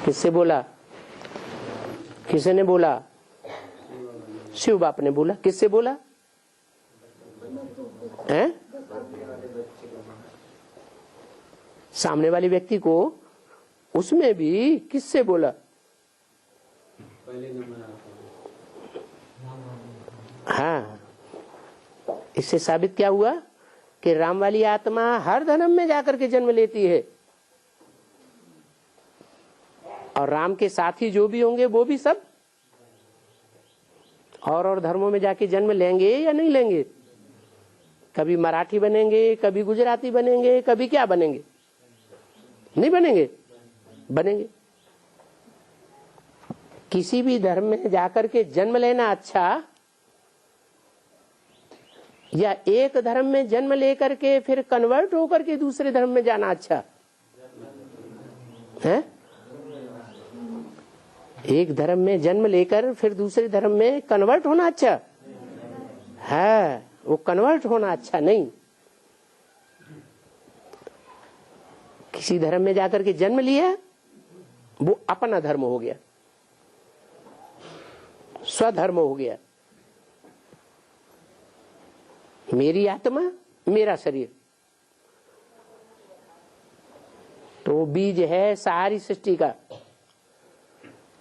S1: किससे बोला? किसने बोला? शिव बाप ने बोला। किससे बोला है? सामने वाले व्यक्ति को। उसमें भी किससे बोला? हाँ, इससे साबित क्या हुआ कि राम वाली आत्मा हर धर्म में जाकर के जन्म लेती है, और राम के साथी जो भी होंगे वो भी सब और धर्मों में जाके जन्म लेंगे या नहीं लेंगे? कभी मराठी बनेंगे, कभी गुजराती बनेंगे, कभी क्या बनेंगे? नहीं बनेंगे? बनेंगे। किसी भी धर्म में जाकर के जन्म लेना अच्छा, या एक धर्म में जन्म लेकर के फिर कन्वर्ट होकर के दूसरे धर्म में जाना अच्छा है? एक धर्म में जन्म लेकर फिर दूसरे धर्म में कन्वर्ट होना अच्छा है? वो कन्वर्ट होना अच्छा नहीं। किसी धर्म में जाकर के जन्म लिया, वो अपना धर्म हो गया, स्वधर्म हो गया। मेरी आत्मा, मेरा शरीर। तो बीज है सारी सृष्टि का।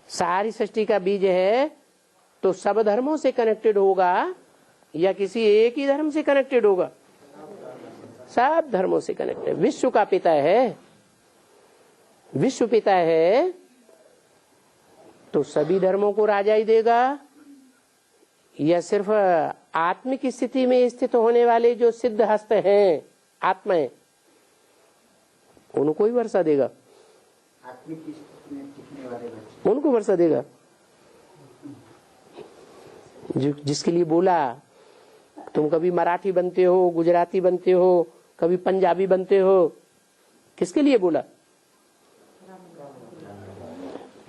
S1: सारी सृष्टि का बीज है, तो सब धर्मों से कनेक्टेड होगा या किसी एक ही धर्म से कनेक्टेड होगा? सब धर्मों से कनेक्टेड। विश्व का पिता है, विश्व पिता है, तो सभी धर्मों को राजा ही देगा, या सिर्फ आत्मिक स्थिति में स्थित होने वाले जो सिद्ध हस्त हैं, आत्माएं, उनको ही वर्षा देगा?
S3: आत्मिक स्थिति में टिकने वाले बच्चे
S1: उनको वर्षा देगा। जिसके लिए बोला तुम कभी मराठी बनते हो, गुजराती बनते हो, कभी पंजाबी बनते हो, किसके लिए बोला?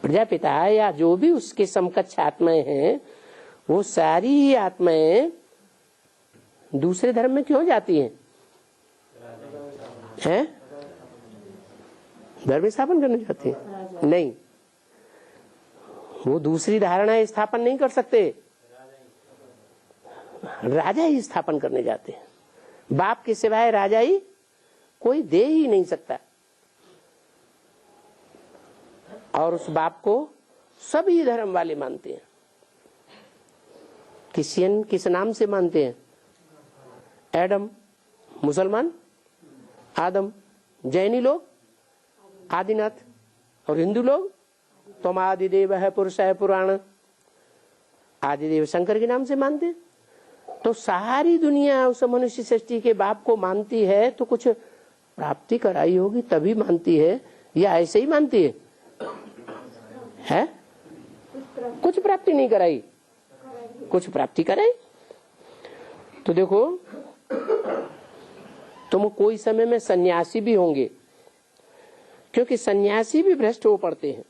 S1: प्रजापिता या जो भी उसके समकक्ष आत्माएं हैं, वो सारी ही आत्माएं दूसरे धर्म में क्यों जाती हैं? हैं? धर्म स्थापन करने जाती हैं? नहीं, वो दूसरी धारणाएं स्थापन नहीं कर सकते, राजा ही स्थापन करने जाते हैं। बाप के सिवाय राजा ही कोई दे ही नहीं सकता, और उस बाप को सभी धर्म वाले मानते हैं। क्रिश्चियन किस नाम से मानते हैं? एडम। मुसलमान आदम। जैनी लोग आदिनाथ, और हिंदू लोग तुम आदिदेव है पुरुष है पुराण, आदिदेव शंकर के नाम से मानते हैं। तो सारी दुनिया उस मनुष्य सृष्टि के बाप को मानती है, तो कुछ प्राप्ति कराई होगी तभी मानती है, या ऐसे ही मानती है? कुछ प्राप्ति नहीं कराई, कुछ प्राप्ति कराई। तो देखो, तुम कोई समय में सन्यासी भी होंगे, क्योंकि सन्यासी भी भ्रष्ट हो पड़ते हैं।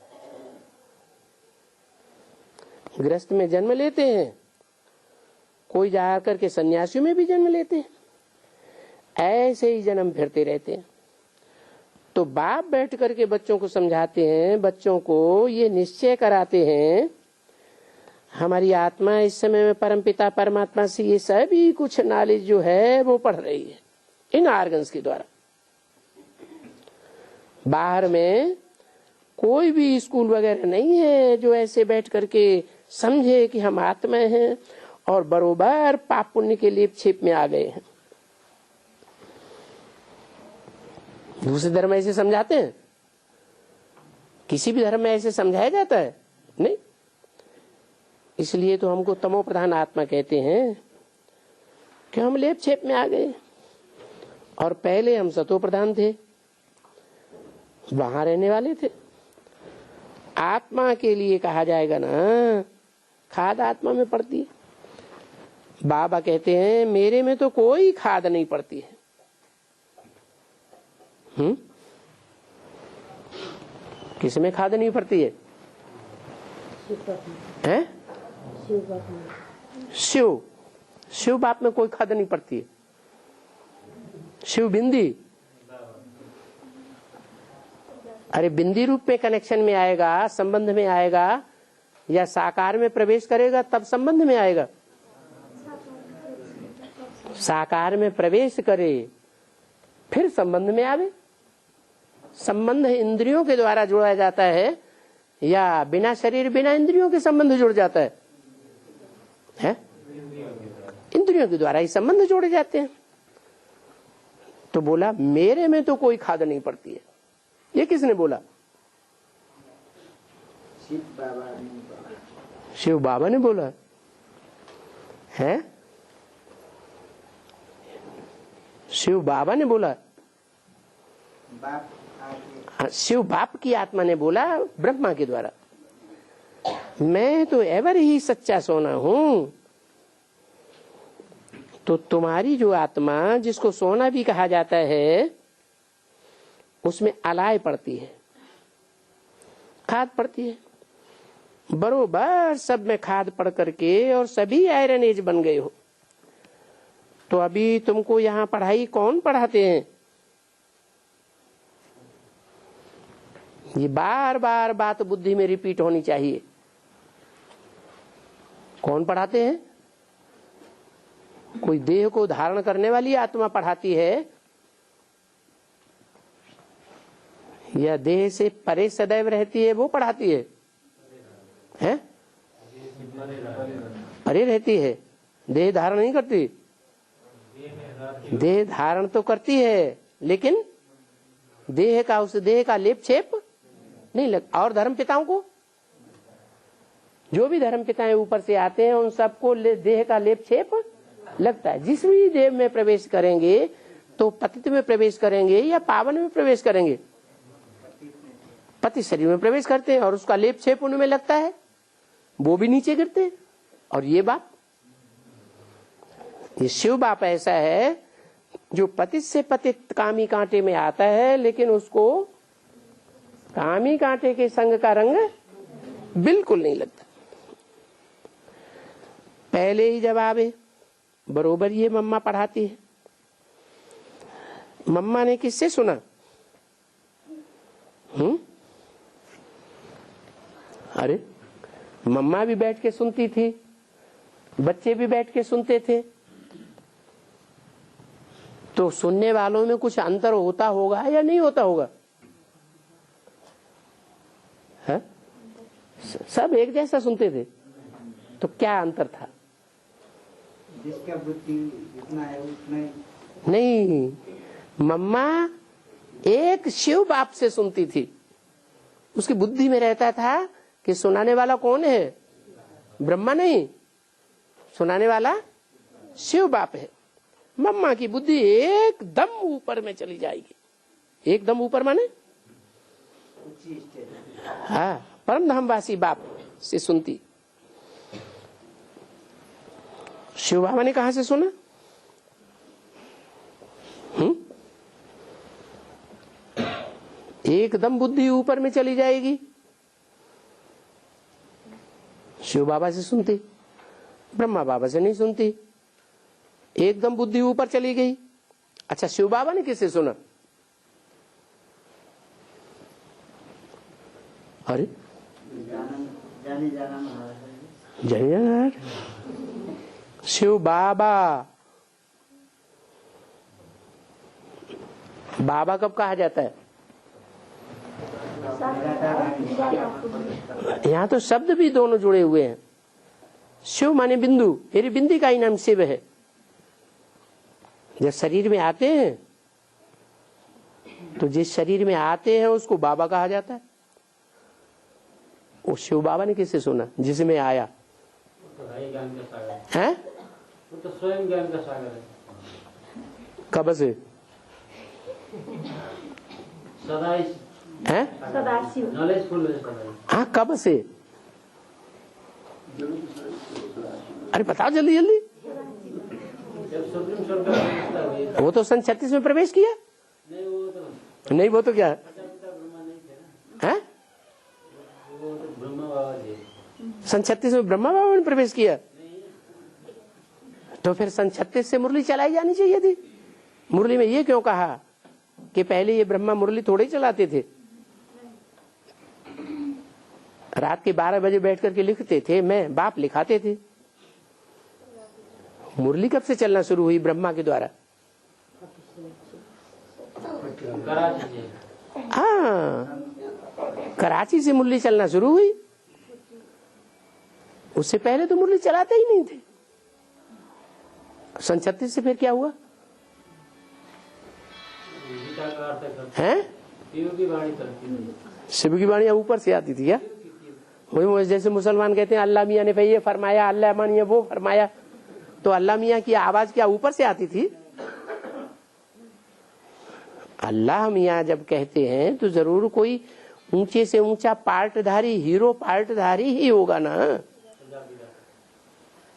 S1: गृहस्थ में जन्म लेते हैं, कोई जाकर के सन्यासियों में भी जन्म लेते हैं, ऐसे ही जन्म फिरते रहते हैं। तो बाप बैठ करके बच्चों को समझाते हैं, बच्चों को ये निश्चय कराते हैं, हमारी आत्मा इस समय में परमपिता परमात्मा से ये सभी कुछ नॉलेज जो है वो पढ़ रही है इन ऑर्गन्स के द्वारा। बाहर में कोई भी स्कूल वगैरह नहीं है जो ऐसे बैठ करके समझे कि हम आत्मा हैं और बरोबर पाप पुण्य के लेप छेप में आ गए हैं। दूसरे धर्म ऐसे समझाते हैं? किसी भी धर्म में ऐसे समझाया जाता है? नहीं। इसलिए तो हमको तमो प्रधान आत्मा कहते हैं कि हम लेप छेप में आ गए, और पहले हम सतो प्रधान थे, वहां रहने वाले थे। आत्मा के लिए कहा जाएगा ना, खाद आत्मा में पड़ती है। बाबा कहते हैं मेरे में तो कोई खाद नहीं पड़ती है। किस में खाद नहीं पड़ती है? हैं? शिव बाप में कोई खाद नहीं पड़ती है। शिव बिंदी, अरे बिंदी रूप में कनेक्शन में आएगा, संबंध में आएगा, या साकार में प्रवेश करेगा तब संबंध में आएगा? साकार में प्रवेश करे फिर संबंध में आवे। संबंध इंद्रियों के द्वारा जोड़ा जाता है, या बिना शरीर बिना इंद्रियों के संबंध जुड़ जाता है? इंद्रियों के द्वारा ही संबंध जोड़े जाते हैं। तो बोला मेरे में तो कोई खाद नहीं पड़ती है। ये किसने बोला? शिव बाबा ने बोला है। शिव बाबा ने बोला, शिव बाप की आत्मा ने बोला ब्रह्मा के द्वारा, मैं तो एवर ही सच्चा सोना हूं। तो तुम्हारी जो आत्मा, जिसको सोना भी कहा जाता है, उसमें अलाय पड़ती है, खाद पड़ती है। बरोबर सब में खाद पड़ करके और सभी आयरन एज बन गए हो। तो अभी तुमको यहाँ पढ़ाई कौन पढ़ाते हैं? ये बार बार बात बुद्धि में रिपीट होनी चाहिए। कौन पढ़ाते हैं? कोई देह को धारण करने वाली आत्मा पढ़ाती है, या देह से परे सदैव रहती है वो पढ़ाती है? हैं? परे रहती है, देह धारण नहीं करती। देह धारण तो करती है, लेकिन देह का, उस देह का लेप छेप नहीं लग। और धर्म पिताओं को, जो भी धर्म पिताएं ऊपर से आते हैं, उन सबको देह का लेप छेप लगता है। जिस भी देव में प्रवेश करेंगे तो पतित में प्रवेश करेंगे या पावन में प्रवेश करेंगे? पति शरीर में प्रवेश करते हैं और उसका लेप छेप उनमें लगता है, वो भी नीचे गिरते हैं। और ये बाप, ये शिव बाप ऐसा है जो पतित से पतित कामी कांटे में आता है, लेकिन उसको कामी कांटे के संग का रंग बिल्कुल नहीं लगता। पहले ही जवाब है, बरोबर ये मम्मा पढ़ाती है। मम्मा ने किससे सुना? अरे मम्मा भी बैठ के सुनती थी, बच्चे भी बैठ के सुनते थे, तो सुनने वालों में कुछ अंतर होता होगा या नहीं होता होगा? है? सब एक जैसा सुनते थे, तो क्या अंतर था?
S3: जिसका बुद्धि जितना है उतना ही।
S1: नहीं, मम्मा एक शिव बाप से सुनती थी। उसकी बुद्धि में रहता था कि सुनाने वाला कौन है? ब्रह्मा नहीं, सुनाने वाला शिव बाप है। मम्मा की बुद्धि एकदम ऊपर में चली जाएगी। एकदम ऊपर माने हाँ, परम धामवासी बाप से सुनती। शिव बाबा ने कहा से सुना? एकदम बुद्धि ऊपर में चली जाएगी। शिव बाबा से सुनती, ब्रह्मा बाबा से नहीं सुनती, एकदम बुद्धि ऊपर चली गई। अच्छा, शिव बाबा ने किससे सुना? अरे जय शिव बाबा। बाबा कब कहा जाता है? यहाँ तो शब्द भी दोनों जुड़े हुए हैं। शिव माने बिंदु, मेरी बिंदी का ही नाम शिव है। जब शरीर में आते हैं तो जिस शरीर में आते हैं उसको बाबा कहा जाता है। वो शिव बाबा ने किससे सुना? जिसमें आया है,
S4: वो तो स्वयं ज्ञान का सागर है।
S1: कब से?
S4: सदा
S1: है
S4: नॉलेजफुल है सदा।
S1: हाँ, कब से? अरे बताओ जल्दी जल्दी।
S4: जब सुप्रीम स्वर्ग
S1: वो तो सन 36 में प्रवेश किया। नहीं, वो तो क्या है?
S4: वो तो ब्रह्मा बाबा थे।
S1: सन 36 में ब्रह्मा बाबा ने प्रवेश किया। तो फिर सन 36 से मुरली चलाई जानी चाहिए थी। मुरली में ये क्यों कहा कि पहले ये ब्रह्मा मुरली थोड़े ही चलाते थे? रात के 12 बजे बैठ करके लिखते थे, मैं बाप लिखाते थे। मुरली कब से चलना शुरू हुई? ब्रह्मा के द्वारा। हाँ, कराची से मुरली चलना शुरू हुई। उससे पहले तो मुरली चलाते ही नहीं थे। सन 36 से फिर क्या हुआ है? शिव की वाणी ऊपर से आती थी क्या? वही जैसे मुसलमान कहते हैं अल्लाह मियाँ ने ये फरमाया, अल्लाह मानिए वो फरमाया, तो अल्लाह मियाँ की आवाज क्या ऊपर से आती थी? अल्लाह मियाँ जब कहते हैं तो जरूर कोई ऊंचे से ऊंचा पार्टधारी, हीरो पार्टधारी ही होगा ना।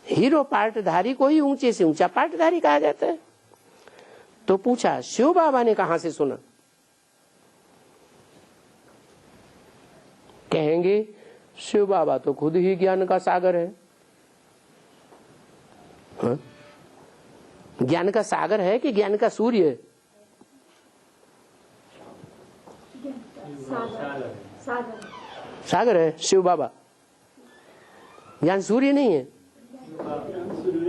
S1: हीरो पार्टधारी को ही ऊंचे से ऊंचा पार्टधारी कहा जाता है। तो पूछा शिव बाबा ने कहां से सुना? कहेंगे शिव बाबा तो खुद ही ज्ञान का सागर है। हाँ? ज्ञान का सागर है कि ज्ञान का सूर्य है? सागर है शिव बाबा। ज्ञान सूर्य नहीं है?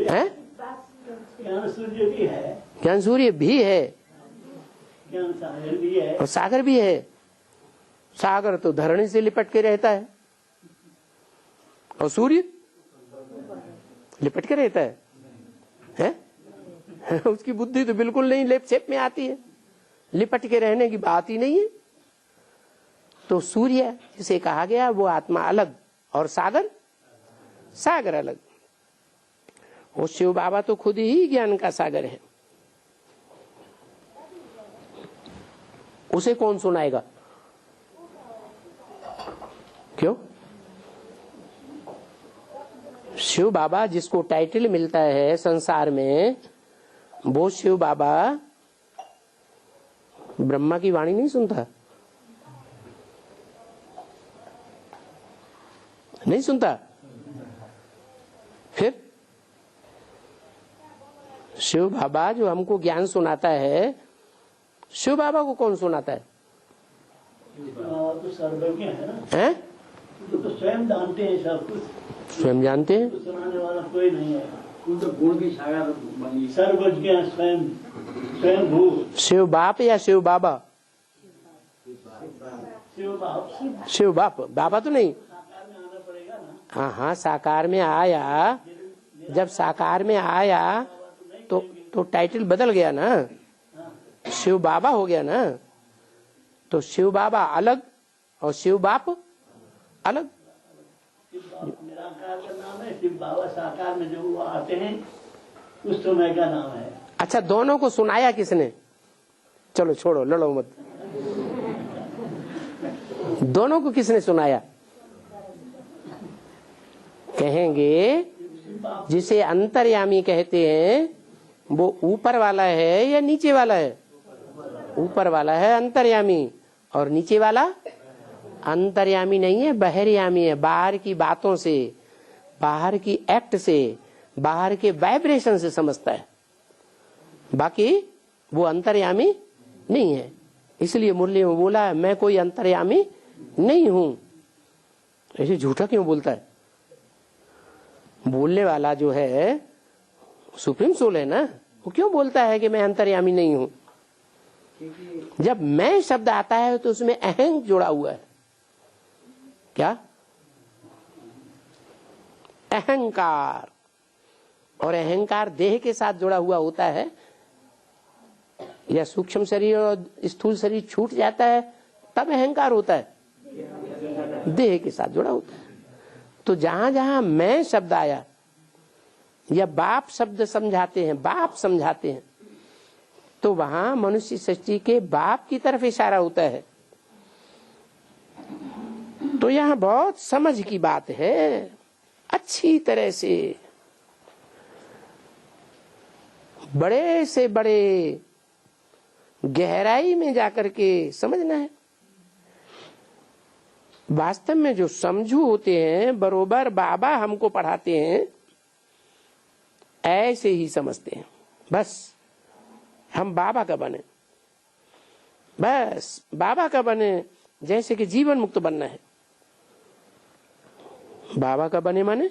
S1: हैं?
S2: ज्ञान सूर्य भी है,
S1: ज्ञान सूर्य भी है,
S2: ज्ञान सागर भी है,
S1: और सागर भी है। सागर तो धरणी से लिपट के रहता है और सूर्य लिपट के रहता है? उसकी बुद्धि तो बिल्कुल नहीं लेप छेप में आती है, लिपट के रहने की बात ही नहीं है। तो सूर्य जिसे कहा गया वो आत्मा अलग और सागर सागर अलग। वो शिव बाबा तो खुद ही ज्ञान का सागर है। उसे कौन सुनाएगा? क्यों? शिव बाबा जिसको टाइटल मिलता है संसार में, वो शिव बाबा ब्रह्मा की वाणी नहीं सुनता। नहीं सुनता। फिर शिव बाबा जो हमको ज्ञान सुनाता है, शिव बाबा को कौन सुनाता है?
S2: तो सर्वज्ञ है ना,
S1: हैं?
S2: तो स्वयं जानते हैं सब कुछ,
S1: स्वयं जानते हैं।
S2: तो सुनाने वाला कोई नहीं है।
S3: उनको गुण की सागर बनी।
S2: सर्वज्ञ स्वयं, स्वयं भू
S1: शिव बाप या शिव बाबा?
S2: शिव बाप।
S1: शिव बाप, बाबा तो नहीं।
S2: साकार में आना पड़ेगा ना।
S1: हाँ हाँ, साकार में आया। जब साकार में आया तो टाइटल बदल गया ना, शिव बाबा हो गया ना। तो शिव बाबा अलग और शिव बाप अलग।
S2: शिव बाप निराकार का नाम है, शिव बाबा साकार में जो वो आते हैं उस समय का नाम है।
S1: अच्छा, दोनों को सुनाया किसने? चलो छोड़ो, लड़ो मत। दोनों को किसने सुनाया? कहेंगे जिसे अंतर्यामी कहते हैं वो ऊपर वाला है या नीचे वाला है? ऊपर वाला है अंतर्यामी, और नीचे वाला अंतर्यामी नहीं है, बहिर्यामी है। बाहर की बातों से, बाहर की एक्ट से, बाहर के वाइब्रेशन से समझता है, बाकी वो अंतर्यामी नहीं है। इसलिए मुरली में बोला है मैं कोई अंतर्यामी नहीं हूं। ऐसे झूठा क्यों बोलता है? बोलने वाला जो है सुप्रीम सोल है ना, वो क्यों बोलता है कि मैं अंतर्यामी नहीं हूं? जब मैं शब्द आता है तो उसमें अहंग जुड़ा हुआ है। क्या? अहंकार। और अहंकार देह के साथ जुड़ा हुआ होता है, या सूक्ष्म शरीर और स्थूल शरीर छूट जाता है तब अहंकार होता है, देह के साथ जुड़ा होता है। तो जहां जहां मैं शब्द आया या बाप शब्द समझाते हैं, बाप समझाते हैं, तो वहां मनुष्य सृष्टि के बाप की तरफ इशारा होता है। तो यहाँ बहुत समझ की बात है, अच्छी तरह से बड़े से बड़े गहराई में जाकर के समझना है। वास्तव में जो समझू होते हैं, बरोबर बाबा हमको पढ़ाते हैं ऐसे ही समझते हैं। बस हम बाबा का बने, बस बाबा का बने, जैसे कि जीवन मुक्त बनना है। बाबा का बने माने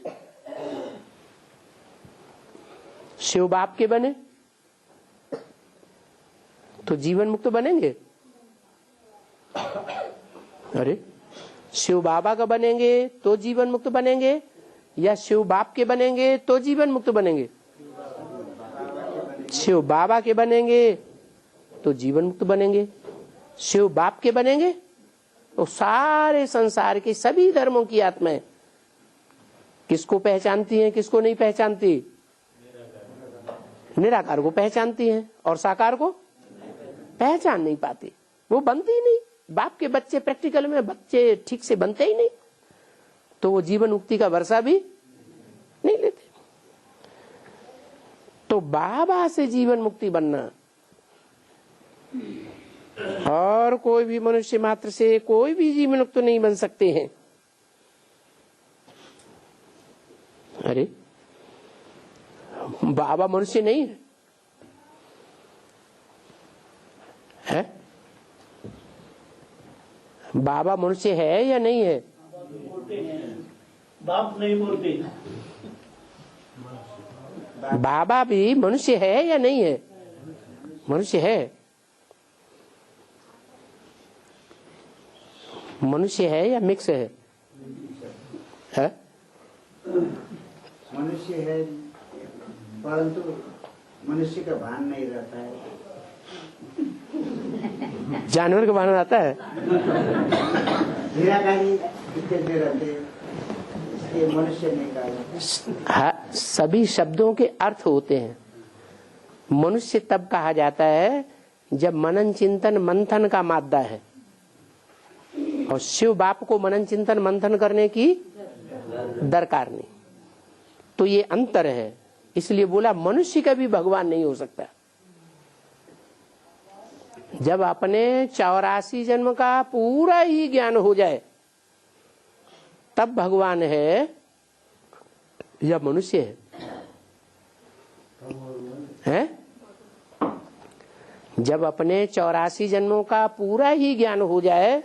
S1: शिव बाप के बने तो जीवन मुक्त बनेंगे। अरे शिव बाबा का बनेंगे तो जीवन मुक्त बनेंगे, या शिव बाप के बनेंगे तो जीवन मुक्त बनेंगे? शिव बाबा के बनेंगे तो जीवन मुक्त बनेंगे। शिव बाप के बनेंगे तो सारे संसार के सभी धर्मों की आत्माएं किसको पहचानती हैं, किसको नहीं पहचानती? निराकार को पहचानती हैं, और साकार को पहचान नहीं पाती, वो बनती ही नहीं। बाप के बच्चे प्रैक्टिकल में बच्चे ठीक से बनते ही नहीं, तो वो जीवन मुक्ति का वर्षा भी नहीं लेते। तो बाबा से जीवन मुक्ति बनना, और कोई भी मनुष्य मात्र से कोई भी जीवन मुक्त नहीं बन सकते हैं। अरे बाबा मनुष्य नहीं है, है? बाबा मनुष्य है या नहीं है?
S2: बोलते हैं, बाप नहीं बोलते।
S1: बाबा भी मनुष्य है या नहीं है? मनुष्य है। मनुष्य है या मिक्स है? है?
S3: मनुष्य है, परंतु मनुष्य का भान नहीं रहता है।
S1: जानवर का भान आता है।
S3: निराकारी इत्यादि रहते हैं, इसलिए मनुष्य नहीं कहा।
S1: हाँ, सभी शब्दों के अर्थ होते हैं। मनुष्य तब कहा जाता है जब मनन चिंतन मंथन का मादा है, और शिव बाप को मनन चिंतन मंथन करने की दरकार नहीं। तो ये अंतर है, इसलिए बोला मनुष्य का भी भगवान नहीं हो सकता। जब अपने 84 जन्म का पूरा ही ज्ञान हो जाए तब भगवान है या मनुष्य है? जब अपने 84 जन्मों का पूरा ही ज्ञान हो जाए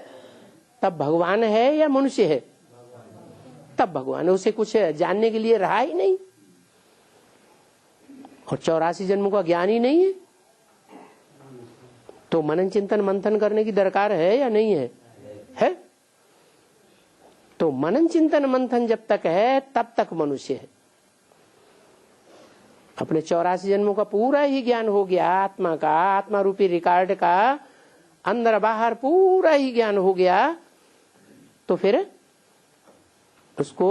S1: तब भगवान है या मनुष्य है? तब भगवान है। उसे कुछ जानने के लिए रहा ही नहीं और 84 जन्मों का ज्ञान ही नहीं है, तो मनन चिंतन मंथन करने की दरकार है या नहीं है? है। तो मनन चिंतन मंथन जब तक है तब तक मनुष्य है। अपने 84 जन्मों का पूरा ही ज्ञान हो गया, आत्मा का, आत्मा रूपी रिकॉर्ड का अंदर बाहर पूरा ही ज्ञान हो गया, तो फिर उसको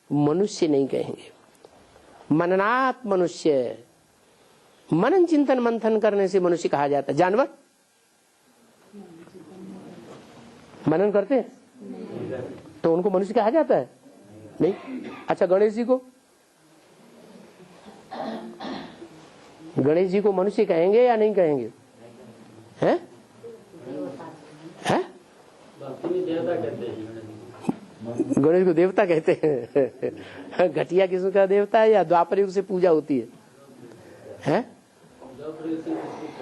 S1: मनुष्य नहीं कहेंगे। मननात् मनुष्य, मनन चिंतन मंथन करने से मनुष्य कहा जाता है। जानवर मनन करते हैं तो उनको मनुष्य कहा जाता है? नहीं। अच्छा, गणेश जी को, गणेश जी को मनुष्य कहेंगे या नहीं कहेंगे? हैं? हैं? गणेश को देवता कहते हैं। घटिया किस्म का देवता है या द्वापर युग से पूजा होती है? हैं?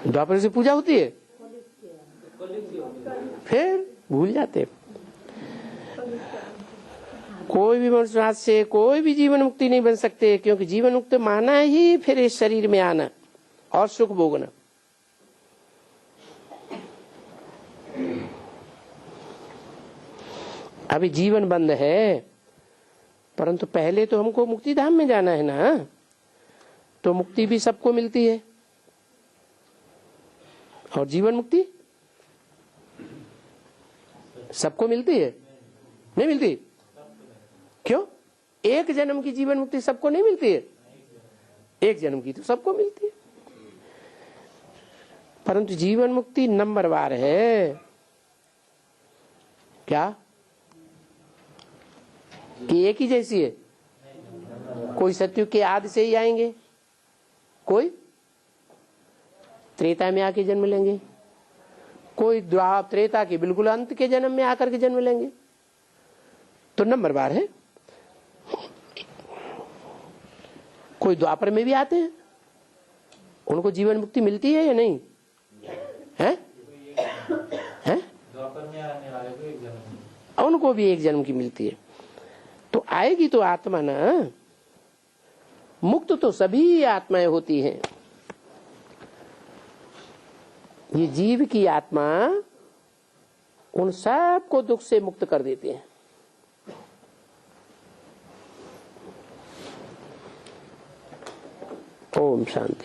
S1: द्वापर से पूजा होती है, फिर भूल जाते। कोई भी मनुष्य हाथ से कोई भी जीवन मुक्ति नहीं बन सकते, क्योंकि जीवन मुक्ति माना ही फिर इस शरीर में आना और सुख भोगना। अभी जीवन बंद है, परंतु पहले तो हमको मुक्ति धाम में जाना है ना, तो मुक्ति भी सबको मिलती है और जीवन मुक्ति सबको मिलती है? नहीं मिलती। क्यों? एक जन्म की जीवन मुक्ति सबको नहीं मिलती है, एक जन्म की तो सबको मिलती है, परंतु जीवन मुक्ति नंबरवार है। क्या कि एक ही जैसी है? कोई सतयुग के आदि से ही आएंगे, कोई त्रेता में आके जन्म लेंगे, कोई द्वापर त्रेता के बिल्कुल अंत के जन्म में आकर के जन्म लेंगे, तो नंबरवार है। कोई द्वापर में भी आते हैं, उनको जीवन मुक्ति मिलती है या नहीं है? हैं?
S4: द्वापर में आने वाले को एक जन्म,
S1: उनको भी एक जन्म की मिलती है। तो आएगी तो आत्मा ना, मुक्त तो सभी आत्माएं होती हैं। ये जीव की आत्मा उन सब को दुख से मुक्त कर देते हैं। ओम शांति।